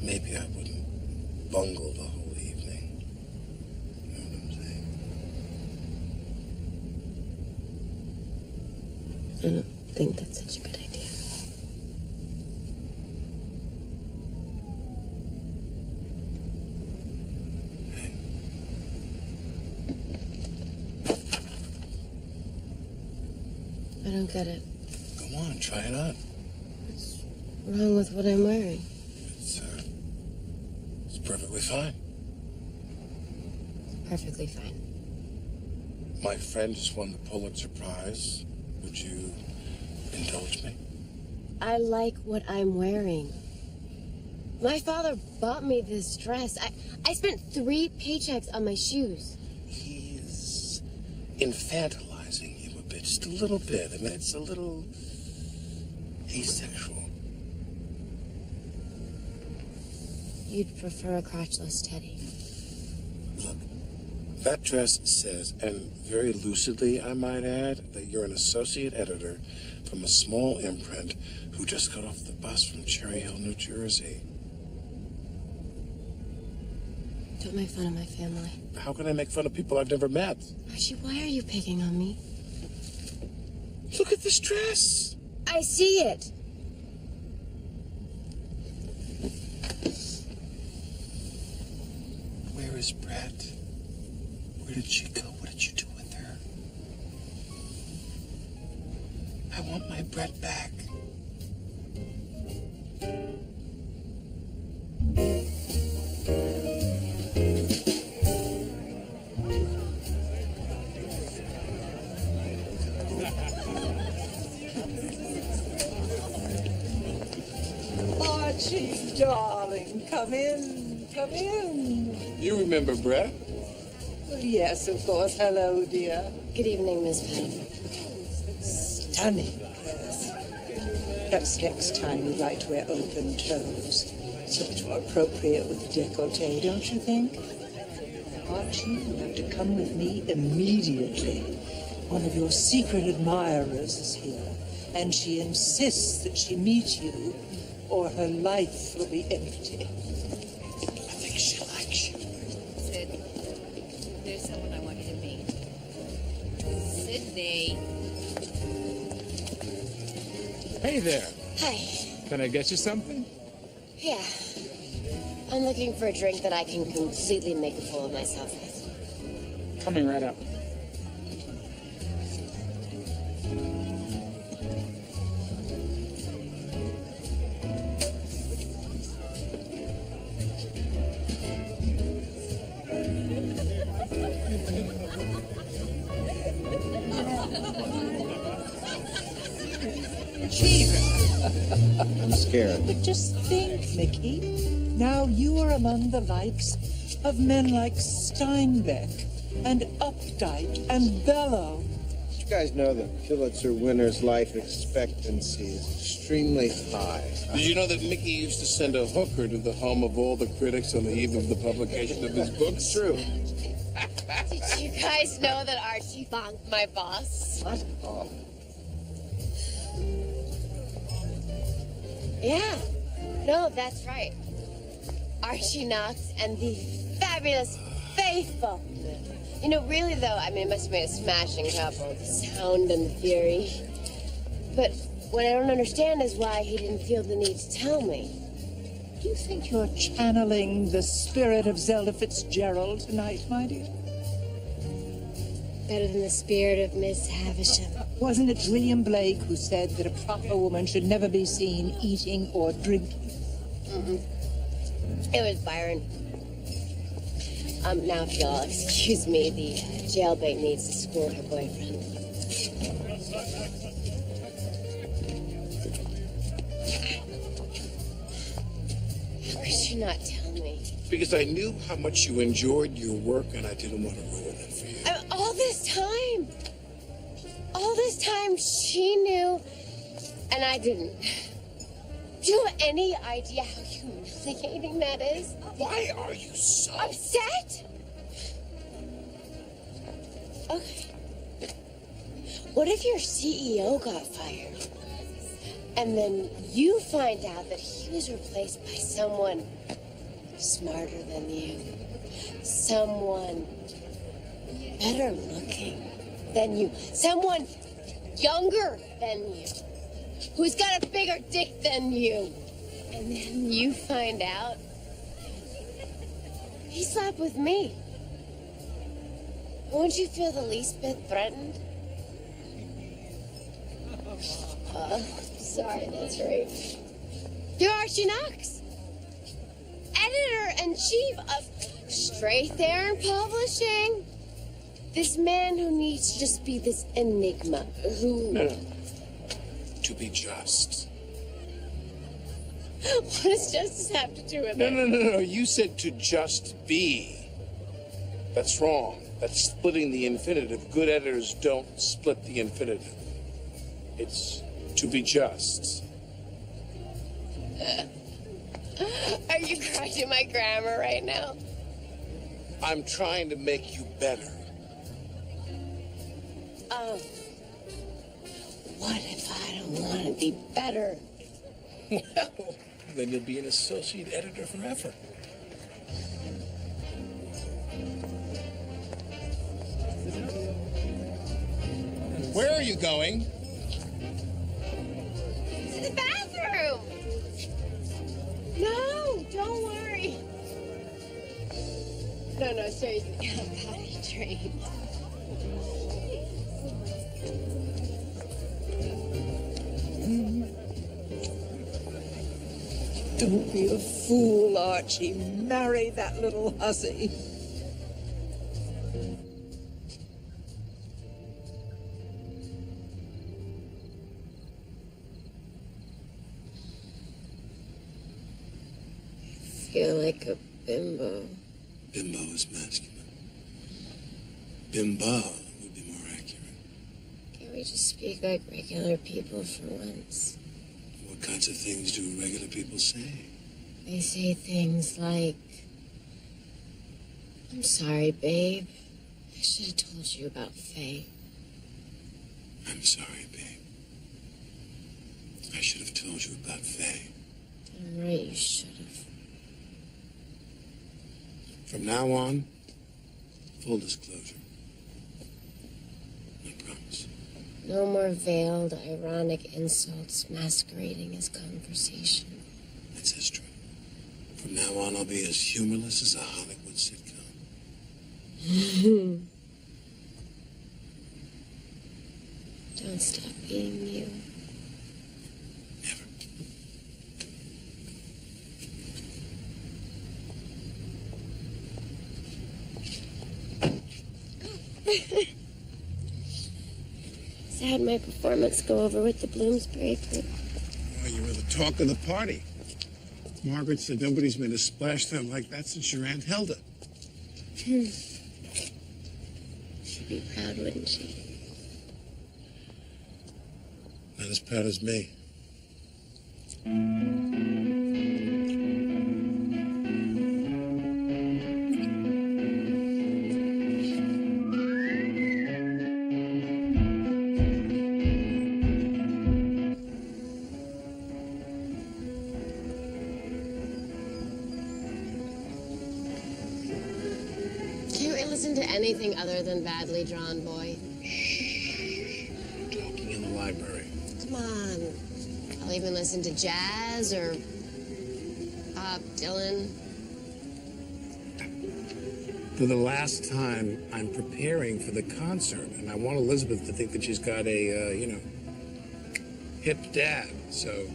maybe I wouldn't bungle the whole evening. You know what I'm saying? I don't think that's such a good idea. I don't get it. Come on, try it on. What's wrong with what I'm wearing? It's perfectly fine. Perfectly fine. My friend just won the Pulitzer Prize. Would you indulge me? I like what I'm wearing. My father bought me this dress. I spent 3 paychecks on my shoes. He's infantilizing you a bit, just a little bit. I mean, it's a little asexual. You'd prefer a crotchless Teddy. Look, that dress says, and very lucidly, I might add, that you're an associate editor from a small imprint who just got off the bus from Cherry Hill, New Jersey. Don't make fun of my family. How can I make fun of people I've never met? Archie, why are you picking on me? Look at this dress. I see it. Where is Brett? Where did she go? What did you do with her? I want my Brett back. Archie, darling, come in, come in. You remember Brett? Well, yes, of course. Hello, dear. Good evening, Miss Penn. Stunning, yes. Perhaps next time you'd like to wear open toes. It's much more appropriate with the décolleté, don't you think? Archie, you have to come with me immediately. One of your secret admirers is here, and she insists that she meet you, or her life will be empty. I think she likes you. Sid, there's someone I want you to meet. Sydney. Hey there. Hi. Can I get you something? Yeah. I'm looking for a drink that I can completely make a fool of myself with. Coming right up. I'm scared. But just think, Mickey. Now you are among the likes of men like Steinbeck and Updike and Bellow. You guys know that Pulitzer winners' life expectancy is extremely high. Did you know that Mickey used to send a hooker to the home of all the critics on the eve of the publication of his book? True. Did you guys know that Archie bonked my boss? What? Oh. Yeah. No, that's right. Archie Knox and the fabulous Faithful. You know, really, though, I mean, it must have made a smashing couple. The sound and the fury. But what I don't understand is why he didn't feel the need to tell me. Do you think you're channeling the spirit of Zelda Fitzgerald tonight, my dear? Better than the spirit of Miss Havisham. Wasn't it William Blake who said that a proper woman should never be seen eating or drinking? It was Byron. Now if y'all excuse me, the jailbait needs to school her boyfriend. How could you not tell me? Because I knew how much you enjoyed your work and I didn't want to ruin it for you. All this time she knew and I didn't. Do you have any idea how humiliating that is? Why are you so upset? Okay. What if your CEO got fired? And then you find out that he was replaced by someone smarter than you. Someone better looking than you. Someone younger than you. Who's got a bigger dick than you. And then you find out he slept with me. Won't you feel the least bit threatened? Sorry, that's right. You're Archie Knox, editor-in-chief of Straight There and Publishing. This man who needs to just be this enigma who... No. To be just. What does justice have to do with it? No. You said to just be. That's wrong. That's splitting the infinitive. Good editors don't split the infinitive. It's to be just. Are you correcting my grammar right now? I'm trying to make you better. Oh. What if I don't want to be better? Well, then you'll be an associate editor forever. Where are you going? To the bathroom. No, don't worry. No, seriously. I'm potty trained. Don't be a fool, Archie. Marry that little hussy. I feel like a bimbo. Bimbo is masculine. Bimbo would be more accurate. Can't we just speak like regular people for once? What kinds of things do regular people say? They say things like, I'm sorry, babe. I should have told you about Faye. I'm sorry, babe. I should have told you about Faye. I'm right, you should have. From now on, full disclosure. I promise. No more veiled, ironic insults masquerading as conversation. It's history. From now on, I'll be as humorless as a Hollywood sitcom. Don't stop being you. Sad my performance go over with the Bloomsbury group. Well, you were the talk of the party. Margaret said nobody's made a splash down like that since your Aunt Hilda. She'd be proud, wouldn't she? Not as proud as me. Anything other than badly drawn boy? Talking in the library. Come on. I'll even listen to jazz or Bob Dylan. For the last time, I'm preparing for the concert, and I want Elizabeth to think that she's got a, hip dad, so...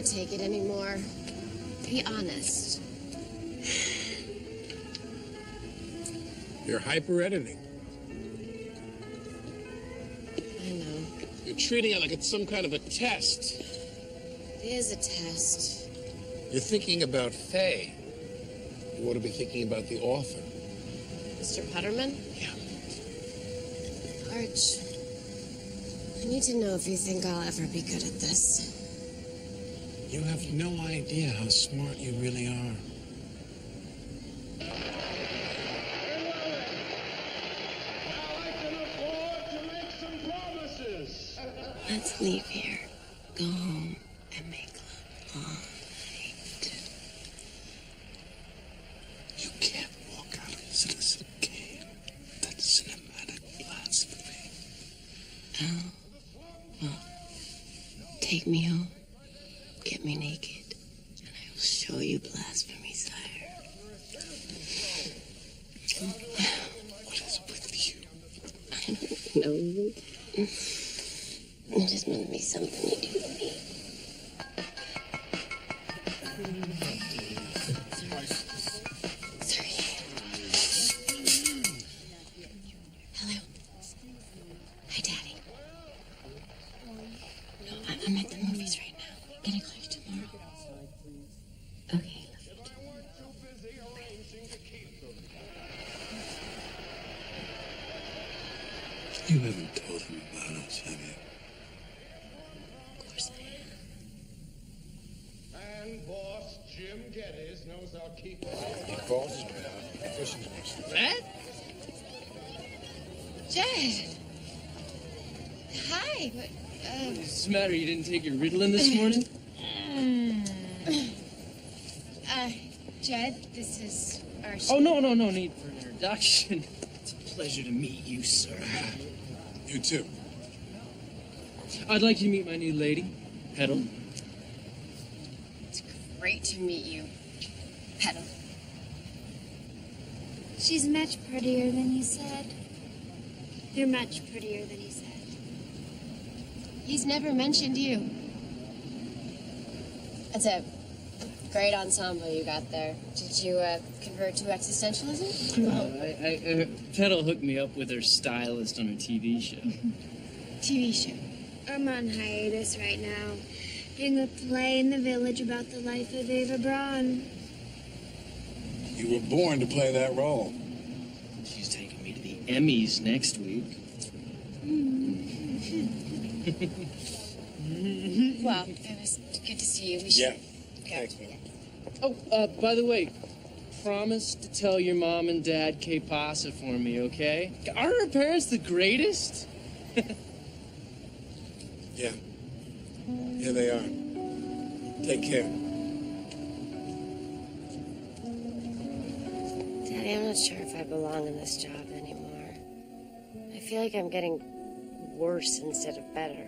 can't take it anymore. Be honest. You're hyper-editing. I know. You're treating it like it's some kind of a test. It is a test. You're thinking about Faye. You ought to be thinking about the author. Mr. Putterman? Yeah. Arch, I need to know if you think I'll ever be good at this. You have no idea how smart you really are. Let's leave here, go home, and make love all night. You can't walk out of Citizen Kane. That's cinematic blasphemy. Oh, well, take me home, get me naked, and I will show you blasphemy, sire. What is with you? I don't know. It just must be something you do to me. Sorry. Hello. Hi, Daddy. No, I'm at the movies right now. Can I call you tomorrow? Okay, love You haven't told him about us, have you? And boss Jim Geddes knows I'll keep Boss? What? Jed! Hi! What's the matter? You didn't take your Ritalin this morning? Jed, this is our... Oh, no need for an introduction. It's a pleasure to meet you, sir. You too. I'd like you to meet my new lady, Petal. It's great to meet you, Petal. She's much prettier than you said. You're much prettier than he said. He's never mentioned you. That's a great ensemble you got there. Did you convert to existentialism? No, Petal hooked me up with her stylist on a TV show. TV show. I'm on hiatus right now. Doing a play in the village about the life of Eva Braun. You were born to play that role. She's taking me to the Emmys next week. Well, it was good to see you. We should... Yeah. Okay. Thanks, man. Oh, by the way, promise to tell your mom and dad que pasa for me, okay? Aren't her parents the greatest? Yeah. Yeah, they are. Take care. Daddy, I'm not sure if I belong in this job anymore. I feel like I'm getting worse instead of better.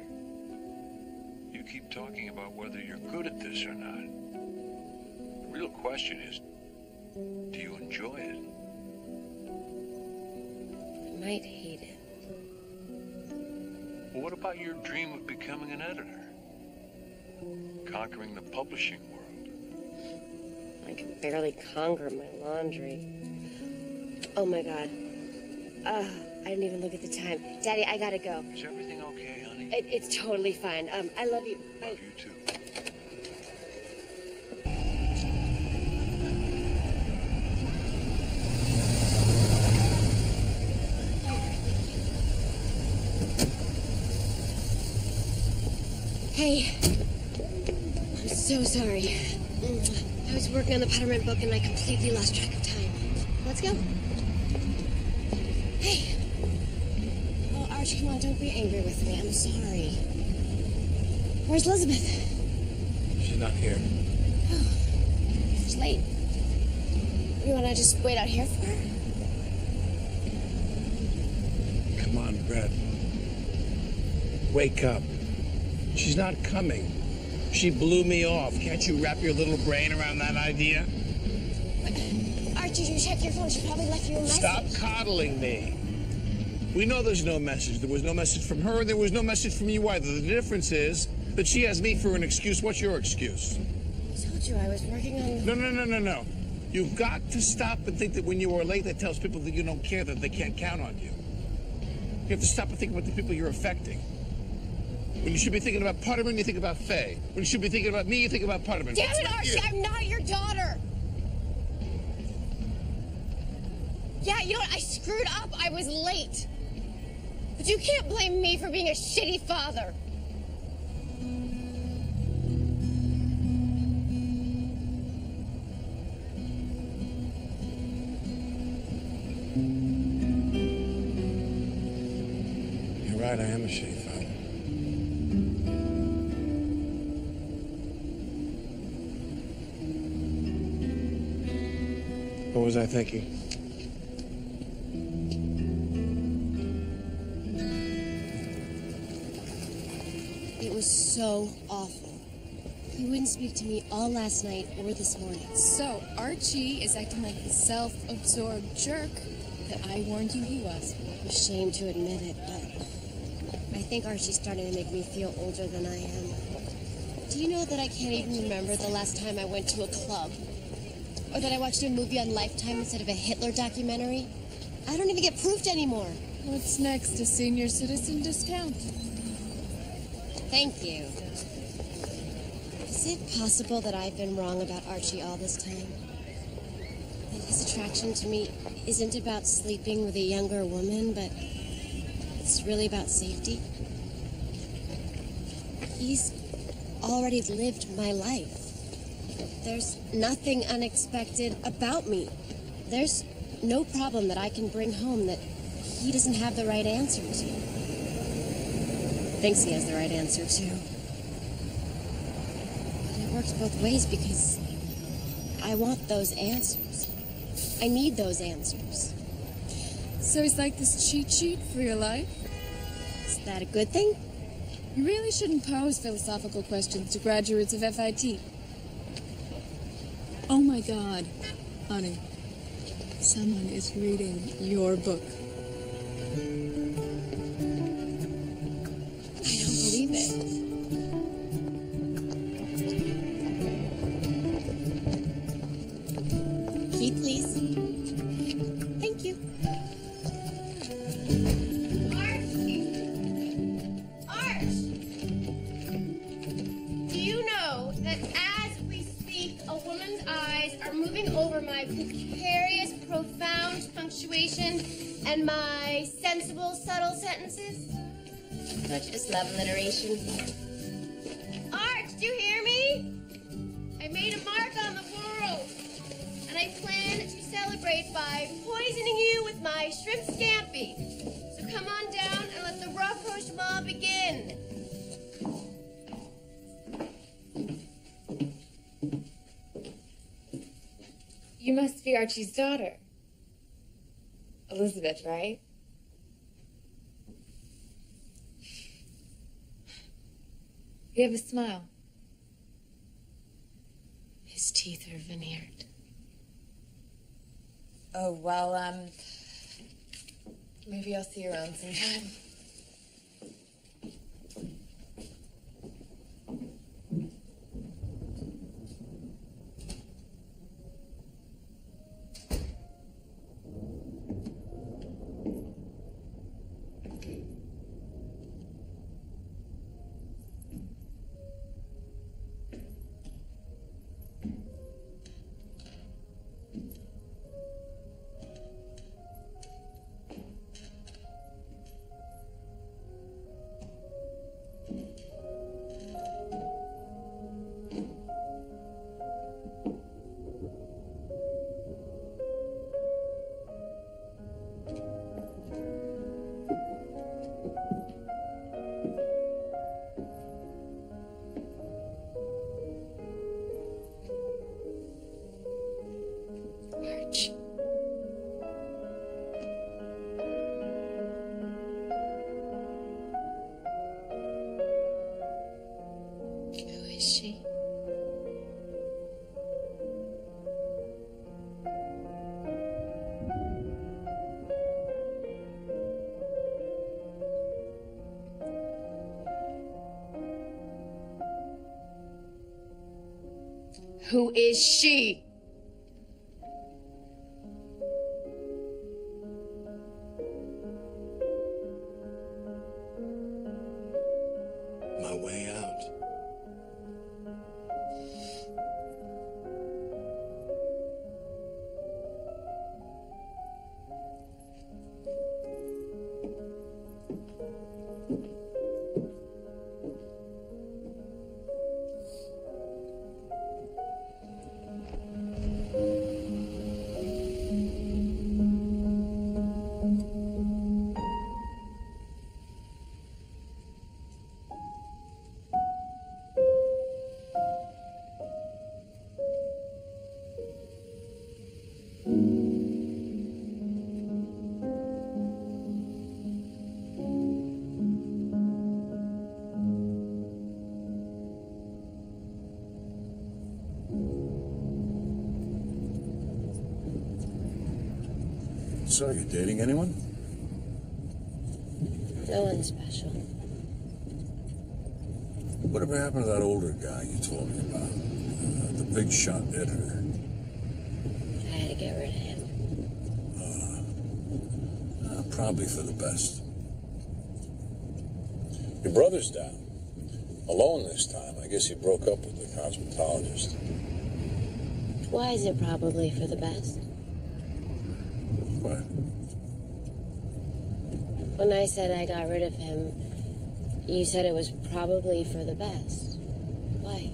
You keep talking about whether you're good at this or not. The real question is, do you enjoy it? I might hate it. Well, what about your dream of becoming an editor? Conquering the publishing world? I can barely conquer my laundry. Oh my God. I didn't even look at the time. Daddy, I gotta go. Is everything okay, honey? It's totally fine. I love you. Bye. Love you too. Hey. I'm so sorry. I was working on the Putterman book and I completely lost track of time. Let's go. Hey. Oh, Archie, come on, don't be angry with me. I'm sorry. Where's Elizabeth? She's not here. Oh, it's late. You want to just wait out here for her? Come on, Brett. Wake up. She's not coming. She blew me off. Can't you wrap your little brain around that idea? Archie, you check your phone. She probably left you a message. Stop coddling me. We know there's no message. There was no message from her. There was no message from you either. The difference is that she has me for an excuse. What's your excuse? I told you I was working on... No. You've got to stop and think that when you are late, that tells people that you don't care, that they can't count on you. You have to stop and think about the people you're affecting. When you should be thinking about Putterman, you think about Faye. When you should be thinking about me, you think about Putterman. Damn it, Archie, I'm not your daughter! Yeah, you know what? I screwed up. I was late. But you can't blame me for being a shitty father. You're right, I am a shitty father. What was I thinking? It was so awful. He wouldn't speak to me all last night or this morning. So, Archie is acting like the self-absorbed jerk that I warned you he was. I'm ashamed to admit it, but I think Archie's starting to make me feel older than I am. Do you know that I can't even remember the last time I went to a club? Or that I watched a movie on Lifetime instead of a Hitler documentary? I don't even get proofed anymore. What's next? A senior citizen discount? Thank you. Is it possible that I've been wrong about Archie all this time? That his attraction to me isn't about sleeping with a younger woman, but it's really about safety? He's already lived my life. There's nothing unexpected about me. There's no problem that I can bring home that he doesn't have the right answer to. Thinks he has the right answer to. But it works both ways because I want those answers. I need those answers. So he's like this cheat sheet for your life? Is that a good thing? You really shouldn't pose philosophical questions to graduates of FIT. Oh my God, honey, someone is reading your book. I don't believe it. Key, please. Thank you. Arch! Do you know that as we speak, a woman's eyes are moving over my precarious, profound punctuation and my sensible, subtle sentences? Don't you just love alliteration? Arch, do you hear me? I made a mark on the world, and I plan to celebrate by poisoning you with my shrimp scampi. So come on down and let the rapprochement begin. You must be Archie's daughter. Elizabeth, right? You have a smile. His teeth are veneered. Oh, well, maybe I'll see you around sometime. Who is she? My way out. So, you dating anyone? No one special. Whatever happened to that older guy you told me about? The big shot editor. I had to get rid of him. Probably for the best. Your brother's down. Alone this time. I guess he broke up with the cosmetologist. Why is it probably for the best? What? When I said I got rid of him, you said it was probably for the best. Why?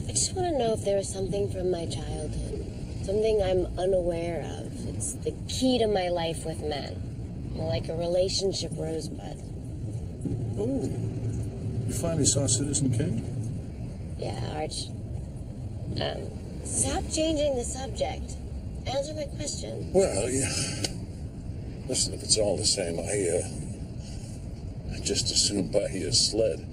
I just want to know if there was something from my childhood, something I'm unaware of. It's the key to my life with men. Like a relationship rosebud. Oh, you finally saw Citizen Kane? Yeah, Arch. Stop changing the subject. Answer my question. Well, yeah. Listen, if it's all the same, I just as soon buy you a sled.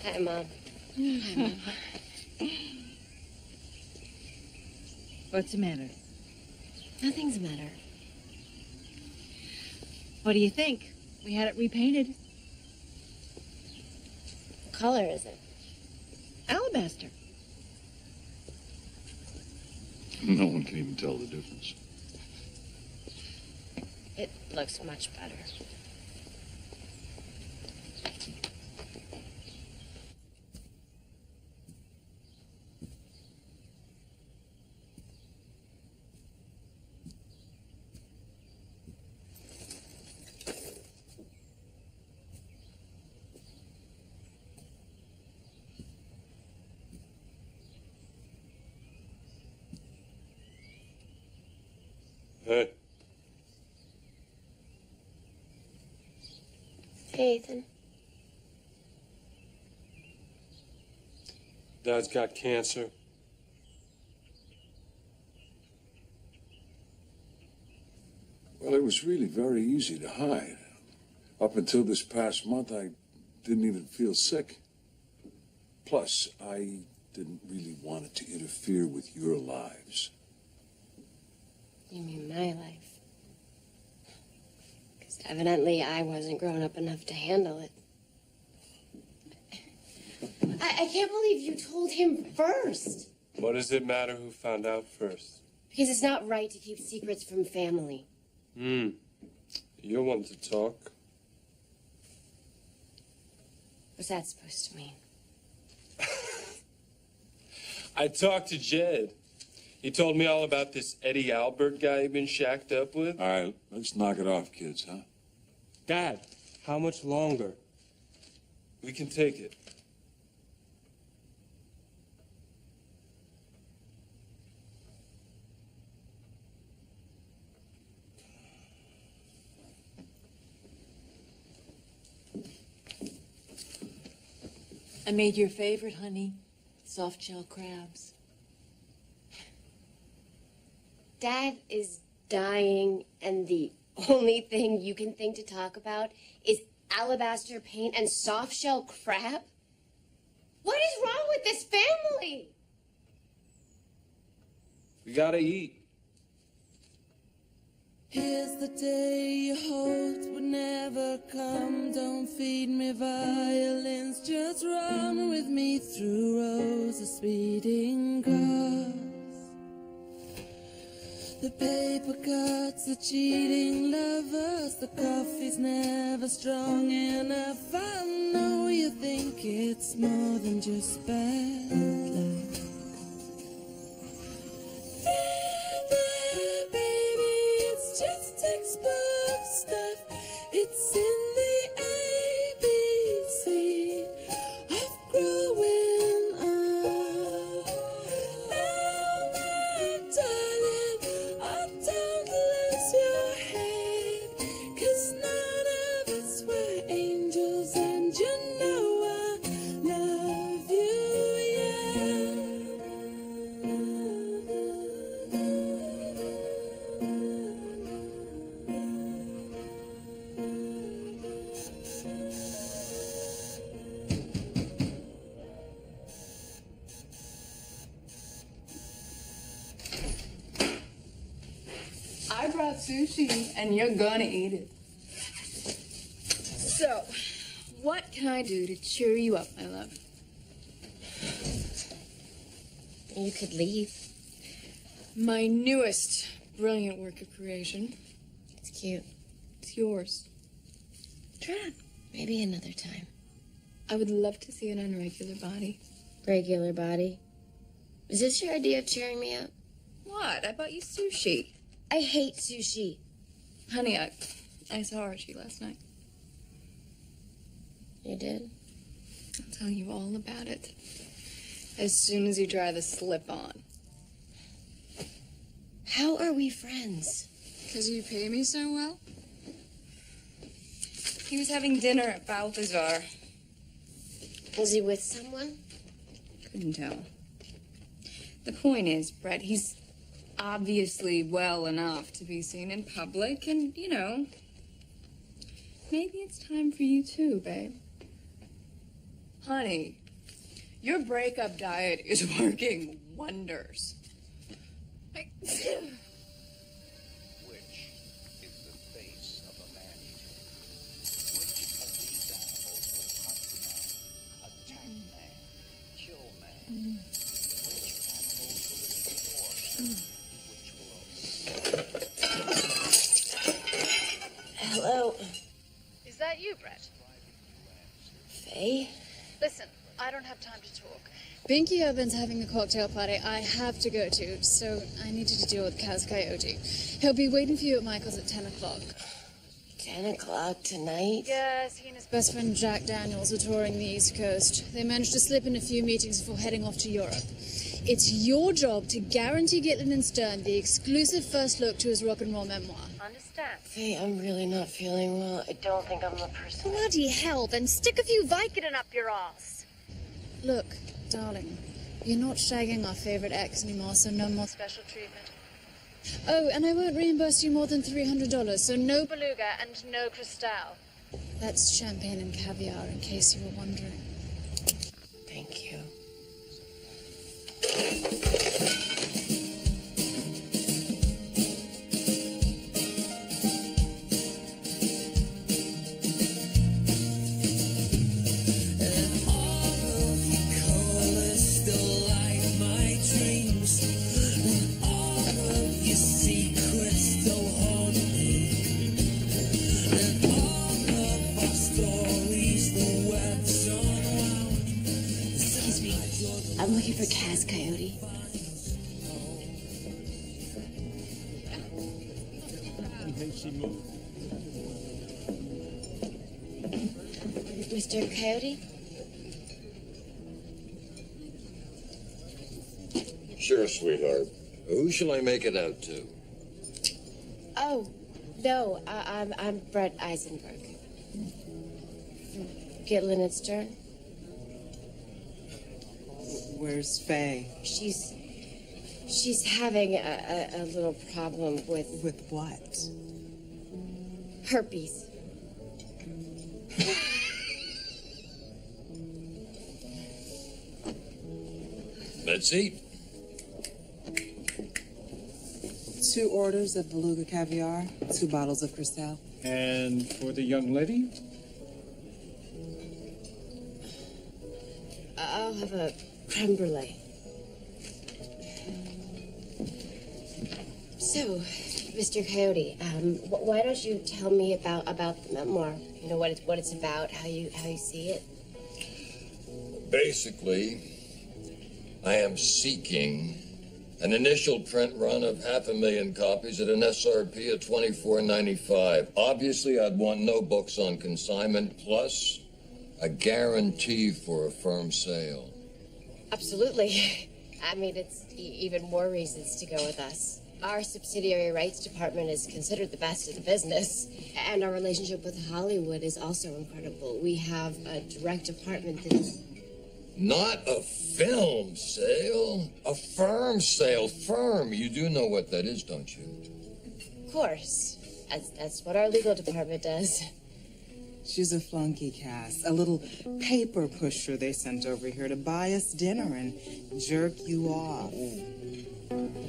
Hi, Mom. Hi, Mom. What's the matter? Nothing's the matter. What do you think? We had it repainted. What color is it? Alabaster. No one can even tell the difference. It looks much better. Hey. Hey, Ethan. Dad's got cancer. Well, it was really very easy to hide. Up until this past month, I didn't even feel sick. Plus, I didn't really want it to interfere with your lives. You mean my life? Because evidently I wasn't grown up enough to handle it. I can't believe you told him first. What does it matter who found out first? Because it's not right to keep secrets from family. You're one to talk. What's that supposed to mean? I talked to Jed. He told me all about this Eddie Albert guy you've been shacked up with. All right, let's knock it off, kids, huh? Dad, how much longer? We can take it. I made your favorite, honey. Soft shell crabs. Dad is dying, and the only thing you can think to talk about is alabaster paint and soft shell crab? What is wrong with this family? We gotta eat. Here's the day you hoped would never come. Don't feed me violins, just run with me through rows of speeding cars. The paper cuts, the cheating lovers, the coffee's never strong enough. I know you think it's more than just bad luck. There, baby, it's just textbook stuff. It's in the ABC of growing up. Now, my darling, oh, don't lose your head, 'cause none of us were angels, and you know I love you, yeah. I brought sushi, and you're gonna eat it. So, what can I do to cheer you up, my love? You could leave. My newest brilliant work of creation. It's cute. It's yours. Try it. Maybe another time. I would love to see it on a regular body. Regular body. Is this your idea of cheering me up? What? I bought you sushi. I hate sushi. Honey, I saw Archie last night. You did? I'll tell you all about it as soon as you try the slip on. How are we friends? 'Cause you pay me so well? He was having dinner at Balthazar. Was he with someone? Couldn't tell. The point is, Brett, he's obviously well enough to be seen in public, and, you know, maybe it's time for you too, babe. Honey, your breakup diet is working wonders. Which is the face of a man-eater? Which of these animals will hunt man, attack man, kill man? Hello, Is that you, Brett? Faye? Listen, I don't have time to talk. Binky Urban's having a cocktail party I have to go to, so I need you to deal with Kaz Coyote. He'll be waiting for you at Michael's at 10 o'clock. 10 o'clock tonight? Yes, he and his best friend Jack Daniels are touring the East Coast. They managed to slip in a few meetings before heading off to Europe. It's your job to guarantee Gitlin and Stern the exclusive first look to his rock and roll memoir. Understand? Faye, I'm really not feeling well. I don't think I'm the person. Bloody hell, then stick a few Vicodin up your ass. Look, darling, you're not shagging our favorite ex anymore, so no more special treatment. Oh, and I won't reimburse you more than $300, so no beluga and no Cristal. That's champagne and caviar, in case you were wondering. Thank you. I'm looking for Kaz Coyote. Mr. Coyote? Sure, sweetheart. Who shall I make it out to? Oh, no, I'm Brett Eisenberg. Gitlin and Stern. Where's Faye? She's having a little problem with... With what? Herpes. Let's eat. 2 orders of beluga caviar, 2 bottles of Cristal. And for the young lady? I'll have a creme brulee. So, Mr. Coyote, why don't you tell me about the memoir? You know what it's about, how you see it. Basically, I am seeking an initial print run of 500,000 copies at an SRP of $24.95. Obviously, I'd want no books on consignment, plus a guarantee for a firm sale. Absolutely. I mean, it's even more reasons to go with us. Our subsidiary rights department is considered the best in the business, and our relationship with Hollywood is also incredible. We have a direct department that's... Not a film sale, a firm sale. Firm, you do know what that is, don't you? Of course. That's what our legal department does. She's a flunky, Cass. A little paper pusher they sent over here to buy us dinner and jerk you off.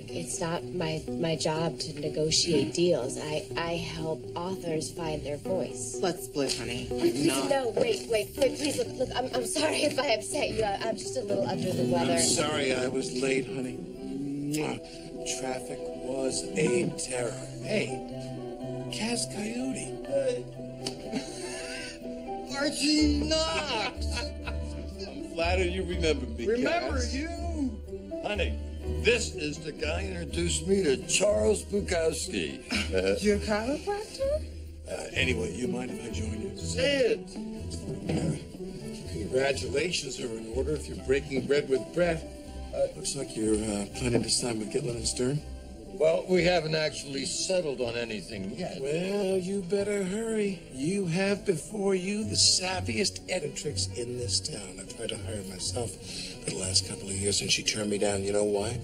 It's not my job to negotiate deals. I help authors find their voice. Let's split, honey. No, wait, please, look, I'm sorry if I upset you. I'm just a little under the weather. I'm sorry I was late, honey. Traffic was a terror. Hey, Cass Coyote. Archie Knox! I'm flattered you remember me, Remember Cass. you? Honey, this is the guy who introduced me to Charles Bukowski. Your chiropractor? Anyway, you mind if I join you? Say it. Congratulations are in order if you're breaking bread with Brett. Looks like you're planning to sign with Gitlin and Stern. Well, we haven't actually settled on anything yet. Well, you better hurry. You have before you the savviest editrix in this town. I tried to hire myself for the last couple of years, and she turned me down. You know why?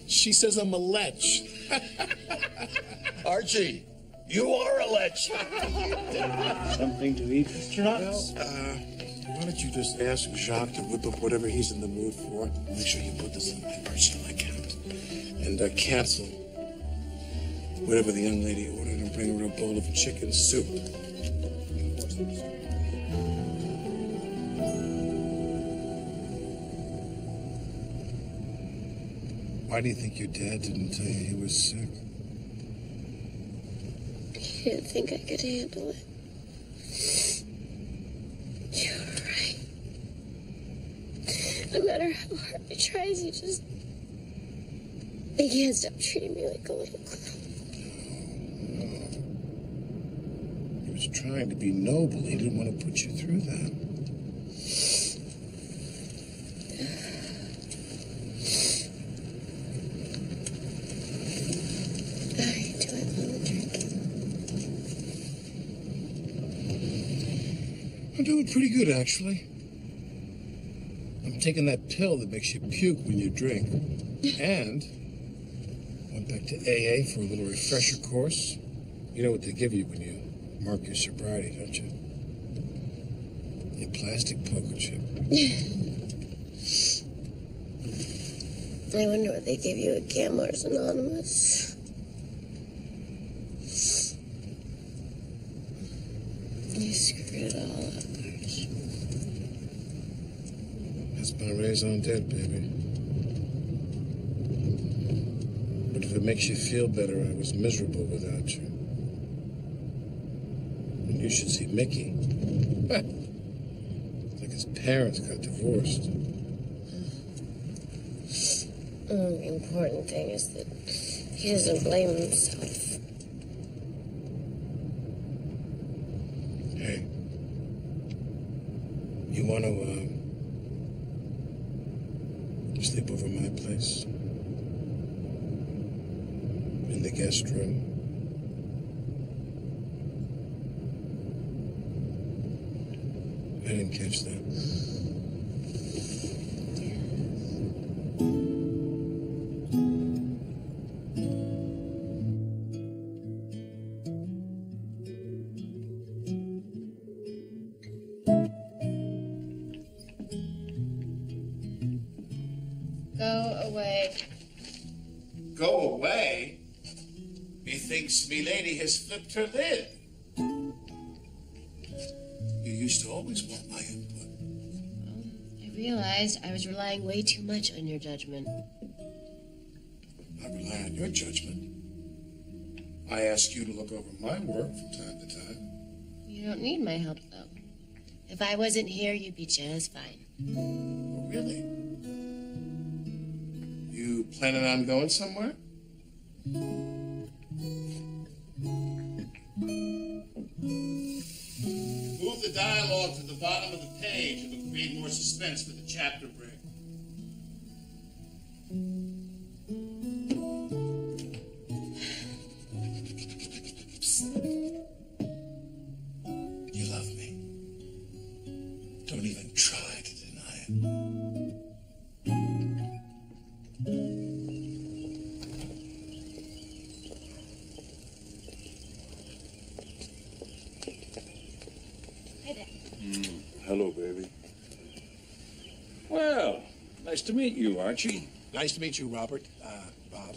She says I'm a lech. Archie, you are a lech. Something to eat, Mr. Knox? Well, why don't you just ask Jacques to whip up whatever he's in the mood for? Make sure you put this on my personal account. And cancel whatever the young lady ordered and bring her a bowl of chicken soup. Why do you think your dad didn't tell you he was sick? He didn't think I could handle it. You're right. No matter how hard he tries, he can't stop treating me like a little clown. He was trying to be noble. He didn't want to put you through that. How are you doing on the drinking? I'm doing pretty good, actually. I'm taking that pill that makes you puke when you drink. And went back to AA for a little refresher course. You know what they give you when you mark your sobriety, don't you? A plastic poker chip. I wonder what they give you at Gamblers Anonymous. You screwed it all up, Archie. That's my raison d'etre, baby. But if it makes you feel better, I was miserable without you. And you should see Mickey. It's like his parents got divorced. The important thing is that he doesn't blame himself. Hey, you want to sleep over my place? In the guest room? I didn't catch that. go away. Methinks me lady has flipped her lid. You used to always want my input. I realized I was relying way too much on your judgment. I rely on your judgment. I ask you to look over my work from time to time. You don't need my help, though. If I wasn't here, you'd be just fine. Oh, really? You planning on going somewhere? Move the dialogue to the bottom of the page. It'll create more suspense for the chapter break. You love me. Don't even try to deny it. Hello, baby. Well, nice to meet you, Archie. Nice to meet you, Robert. Bob.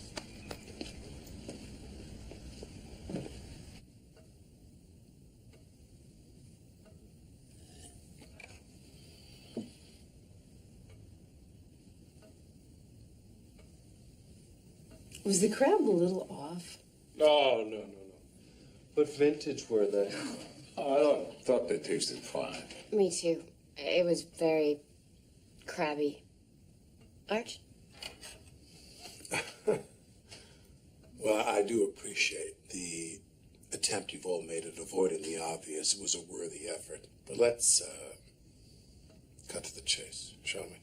Was the crab a little off? No. What vintage were they? I thought they tasted fine. Me too. It was very crabby. Arch? Well, I do appreciate the attempt you've all made at avoiding the obvious. It was a worthy effort. But let's cut to the chase, shall we?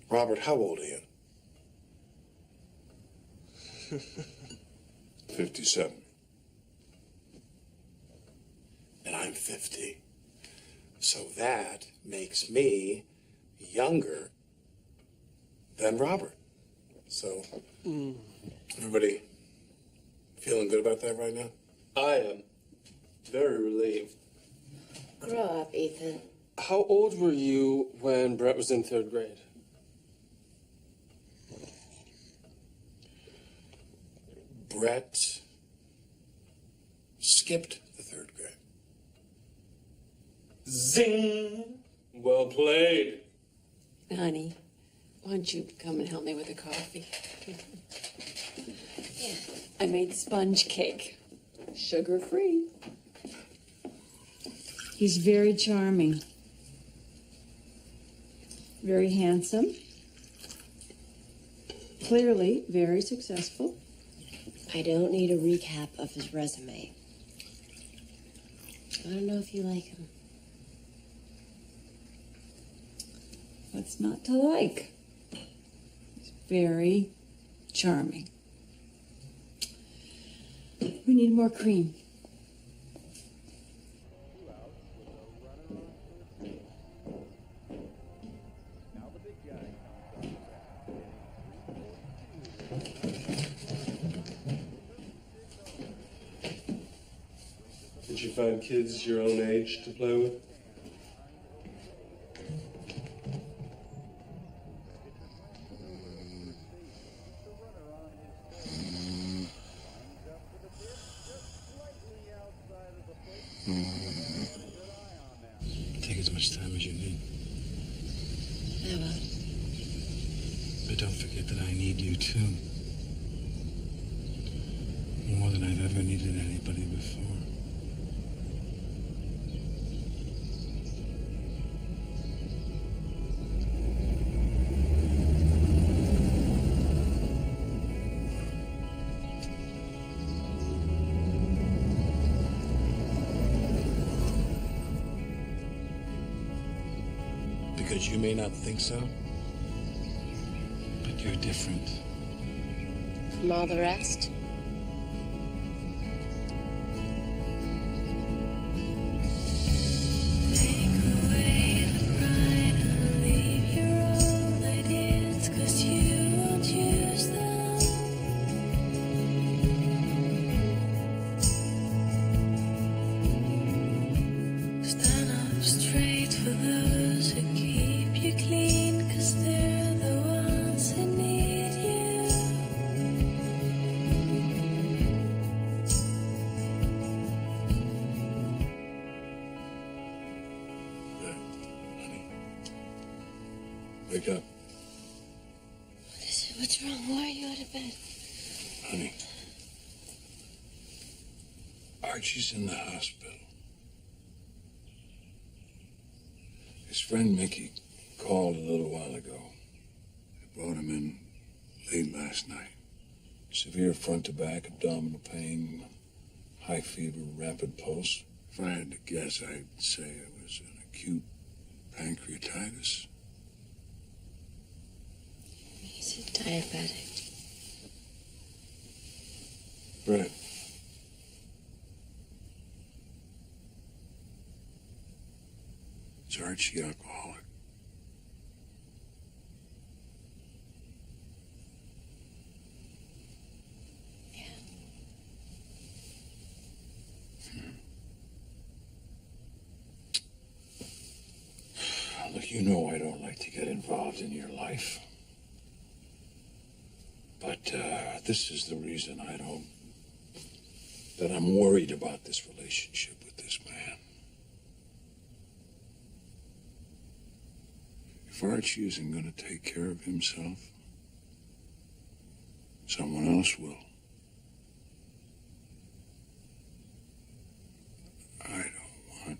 Robert, how old are you? 57. And I'm 50. So that makes me younger than Robert. So, everybody feeling good about that right now? I am very relieved. Grow up, Ethan. How old were you when Brett was in 3rd grade? Brett skipped the 3rd grade. Zing! Well played. Honey, why don't you come and help me with the coffee? Yeah. I made sponge cake, sugar-free. He's very charming, very handsome, clearly very successful. I don't need a recap of his resume. I don't know if you like him. What's not to like? He's very charming. We need more cream. Did you find kids your own age to play with? Take as much time as you need. I will. But don't forget that I need you too. More than I've ever needed anybody before. Because you may not think so, but you're different. From all the rest? Wake up. What is it? What's wrong? Why are you out of bed? Honey. Archie's in the hospital. His friend Mickey called a little while ago. They brought him in late last night. Severe front-to-back abdominal pain, high fever, rapid pulse. If I had to guess, I'd say it was an acute pancreatitis. He's a diabetic. Brett. Is Archie alcoholic? Yeah. Look, you know I don't like to get involved in your life. But this is the reason that I'm worried about this relationship with this man. If Archie isn't going to take care of himself, someone else will. I don't want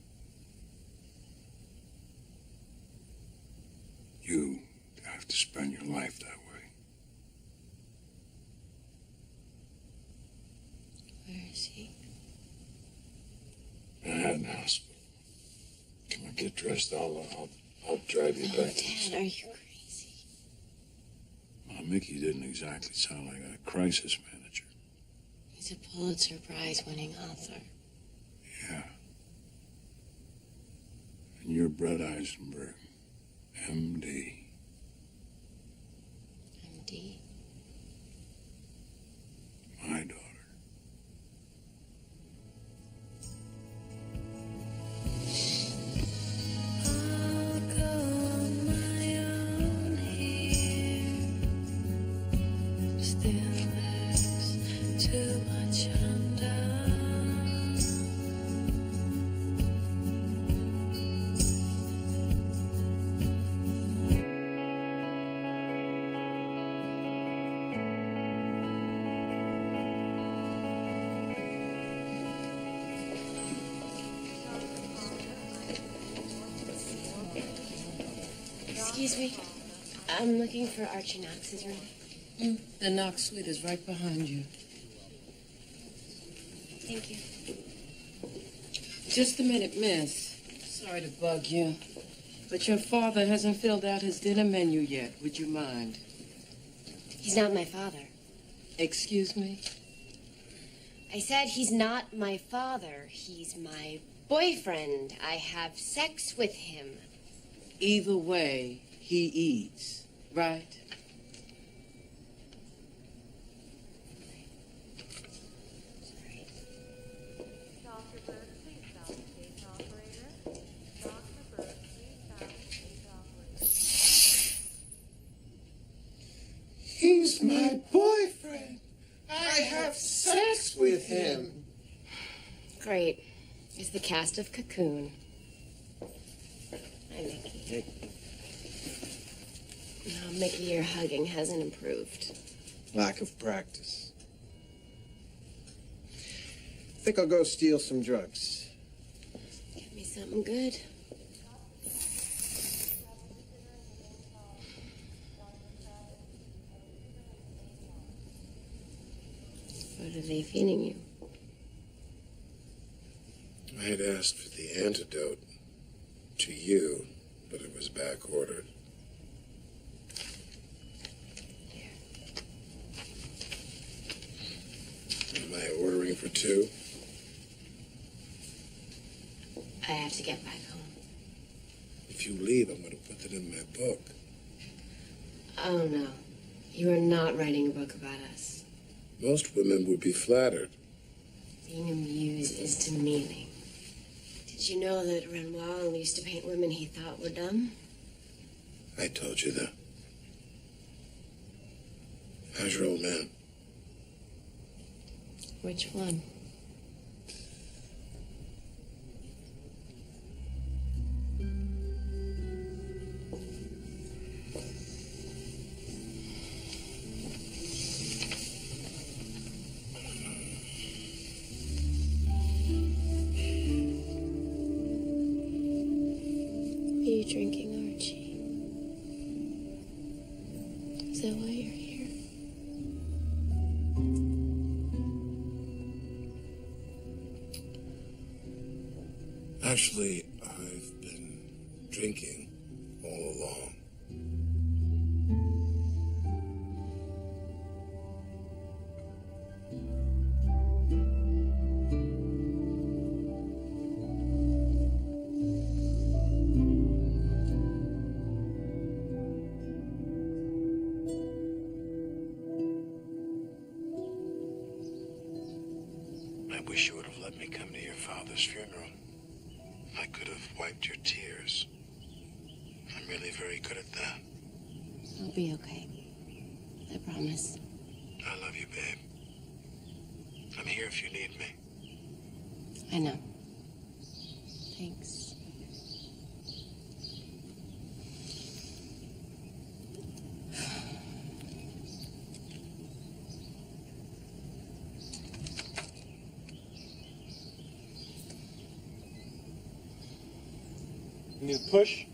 you to have to spend your life that way. Where is he? Manhattan Hospital. Come on, get dressed. I'll drive you back. Dad, are you crazy? Well, Mickey didn't exactly sound like a crisis manager. He's a Pulitzer Prize-winning author. Yeah. And you're Brett Eisenberg, M.D. MD? My daughter. Excuse me. I'm looking for Archie Knox's room. The Knox suite is right behind you. Thank you. Just a minute, miss. Sorry to bug you, but your father hasn't filled out his dinner menu yet. Would you mind? He's not my father. Excuse me? I said he's not my father. He's my boyfriend. I have sex with him. Either way, he eats, right? He's my boyfriend. I have sex with him. Great. It's the cast of Cocoon. Hi, Mickey. Oh, Mickey, your hugging hasn't improved. Lack of practice. I think I'll go steal some drugs. Give me something good. What are they feeding you? I had asked for the antidote to you, but it was back ordered. Am I ordering for two? I have to get back home. If you leave, I'm going to put it in my book. Oh, no. You are not writing a book about us. Most women would be flattered. Being a muse is demeaning. Did you know that Renoir used to paint women he thought were dumb? I told you that. How's your old man? Which one? Actually, I've been drinking all along. I wish you would have let me come to your father's funeral. I could have wiped your tears. I'm really very good at that. I'll be okay. I promise. I love you, babe. I'm here if you need me. I know. Thanks. You need a push?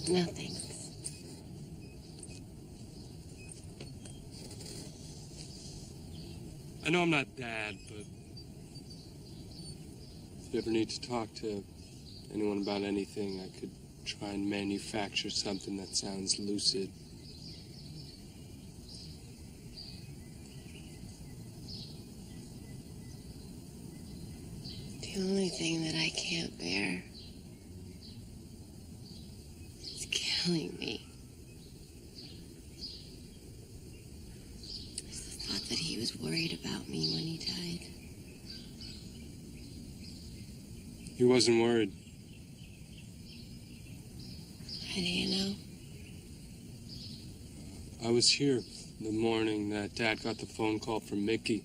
No, thanks. I know I'm not Dad, but if you ever need to talk to anyone about anything, I could try and manufacture something that sounds lucid. The only thing that I can't bear is killing me. Is the thought that he was worried about me when he died. He wasn't worried. How do you know? I was here the morning that Dad got the phone call from Mickey.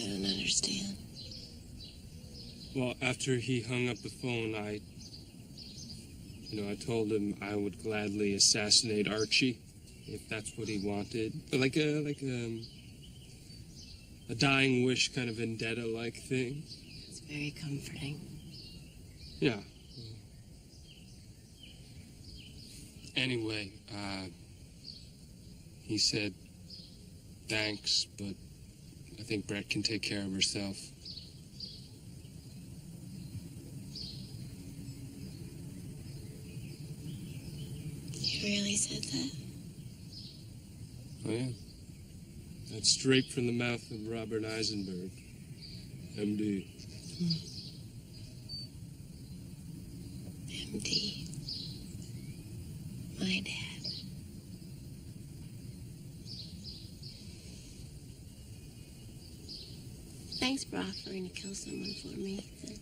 I don't understand. Well, after he hung up the phone, I told him I would gladly assassinate Archie if that's what he wanted. But like a dying wish kind of vendetta-like thing. It's very comforting. Yeah. Anyway, he said thanks, but I think Brett can take care of herself. He really said that? Oh, yeah. That's straight from the mouth of Robert Eisenberg, MD. MD. My dad. Thanks for offering to kill someone for me, Ethan.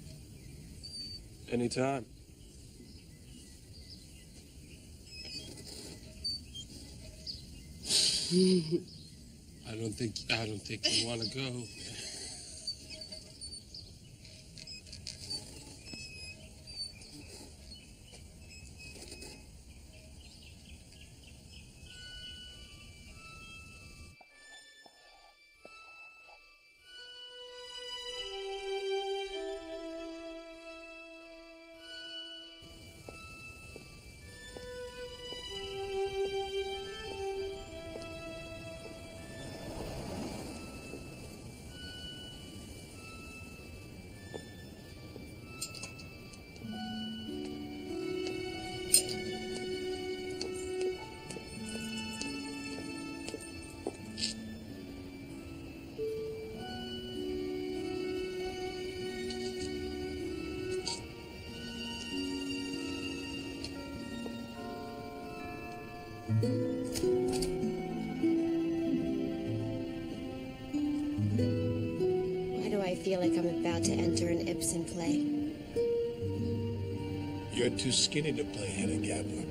Anytime. I don't think you want to go. Why do I feel like I'm about to enter an Ibsen play? You're too skinny to play Hedda Gabler.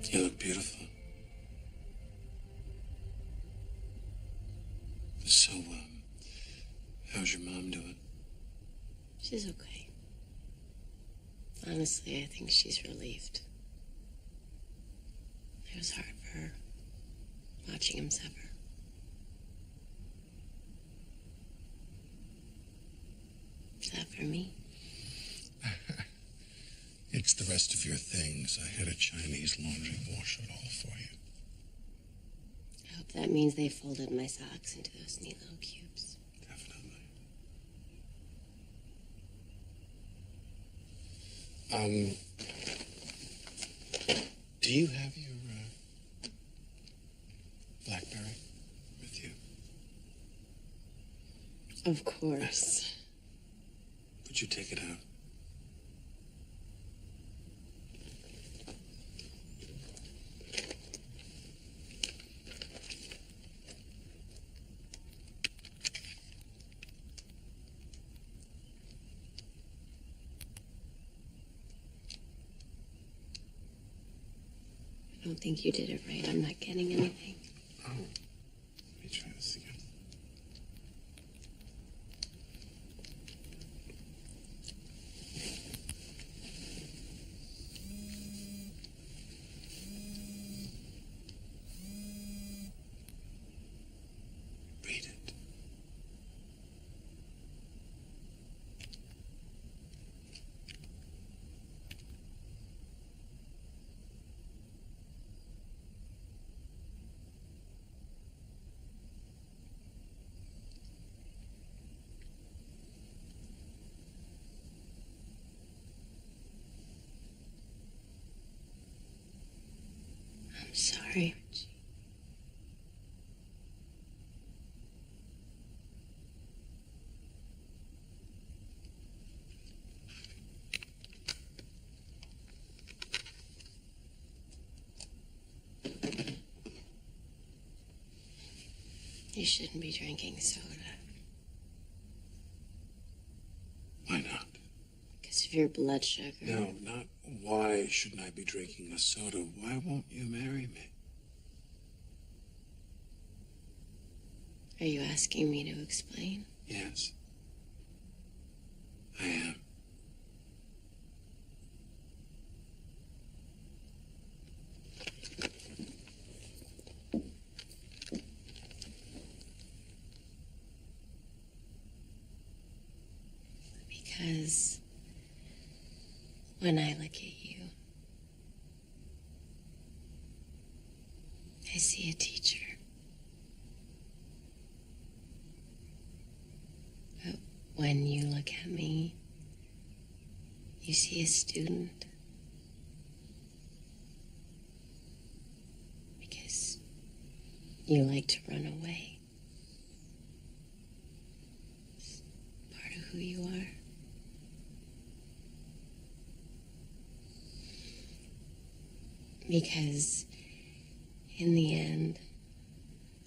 You look beautiful. So, how's your mom doing? She's okay. Honestly, I think she's relieved. It was hard for her, watching him suffer. Is that for me? It's the rest of your things. I had a Chinese laundry wash it all for you. I hope that means they folded my socks into those neat little cubes. Definitely. Do you have your BlackBerry with you? Of course. Would you take it out? I don't think you did it right. I'm not getting anything. Oh. Let me try this again. Read it. I'm sorry, Richie. You shouldn't be drinking soda. Why not? Because of your blood sugar. No, not why shouldn't I be drinking a soda. Why won't you marry me? Are you asking me to explain? Yes. I am. Because when I look at you, I see a teacher. But when you look at me, you see a student. Because you like to run away. It's part of who you are. Because in the end,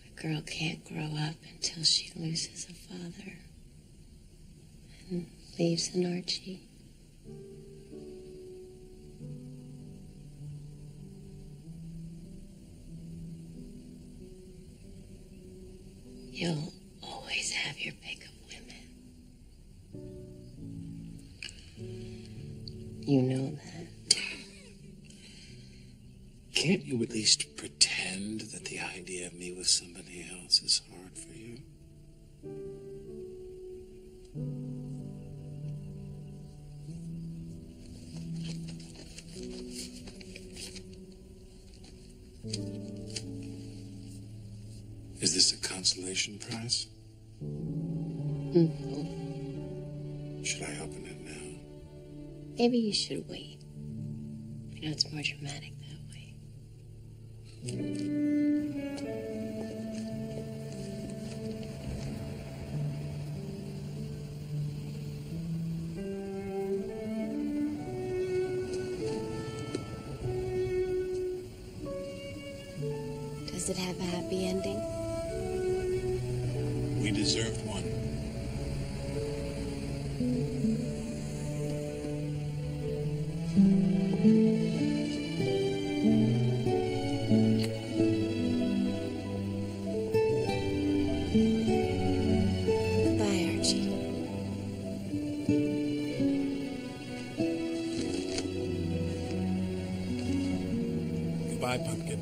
a girl can't grow up until she loses a father and leaves an Archie. You'll always have your pick of women. You know that. Can't you at least pretend that the idea of me with somebody else is hard for you? Is this a consolation prize? No. Should I open it now? Maybe you should wait. You know, it's more dramatic that way. Does it have a happy ending? We deserved one. Bye, Archie. Hi, Pumpkin.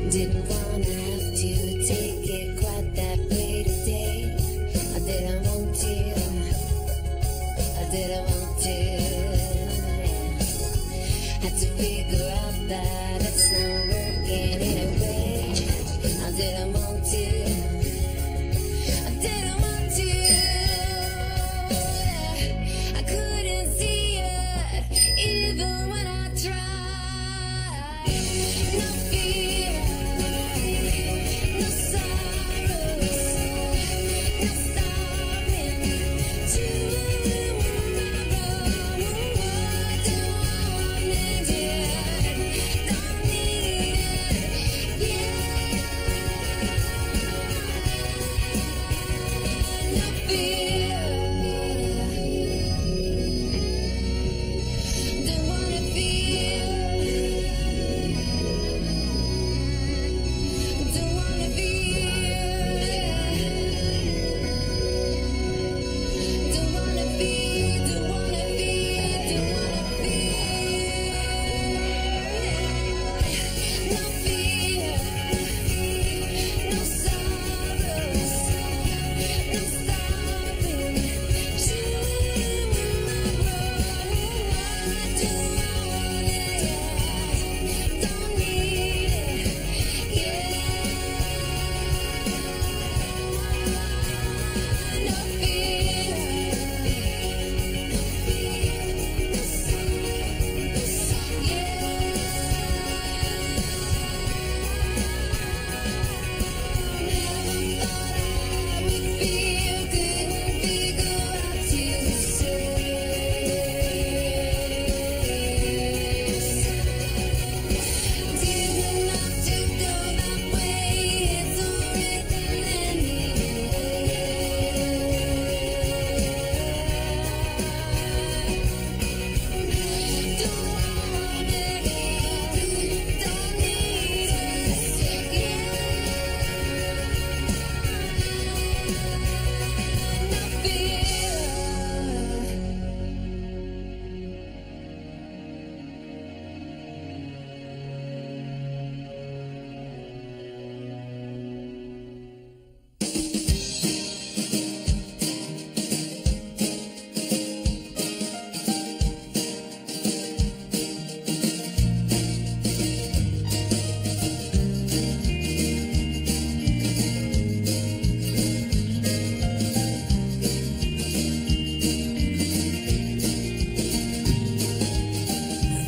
Didn't wanna have to take it quite that way today. I didn't want to. I didn't want to. Had to figure out that it's not working anyway. I didn't want to. I didn't want to. I couldn't see it even when I tried. No fear.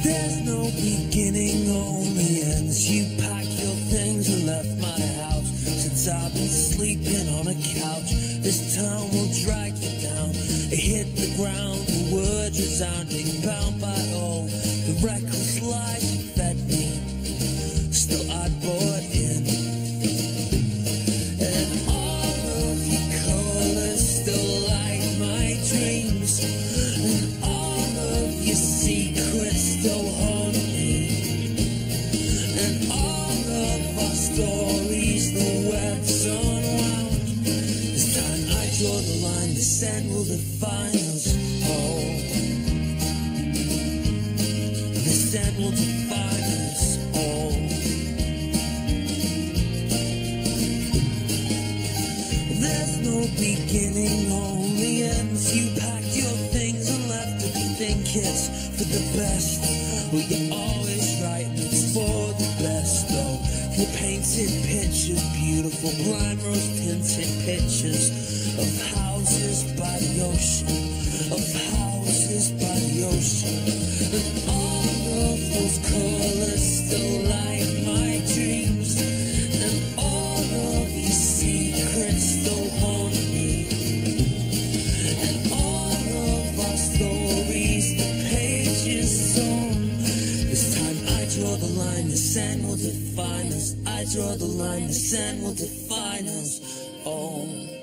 There's no beginning, only ends. You packed your things and left my house. Since I've been sleeping on a couch, this town will drag you down. It hit the ground, the words resounding, bound by all the reckless lies you fed me. Still I bought in, and all of your colors still light my dreams, and all of your secrets still haunt me, and all of our stories, the web's unwound. This time the sand will define us. Oh, the sand will define us. Oh, there's no beginning, only ends. You packed your things and left it. Think it's for the best. Well, you're always right, and it's for the best, though. You painted pictures, beautiful blind rose tinted pictures of houses by the ocean, of houses by the ocean. And all of those colors still light my dreams, and all of these secrets still haunt me. And all of our stories, the pages torn. This time I draw the line, the sand will define us. I draw the line, the sand will define us. Oh.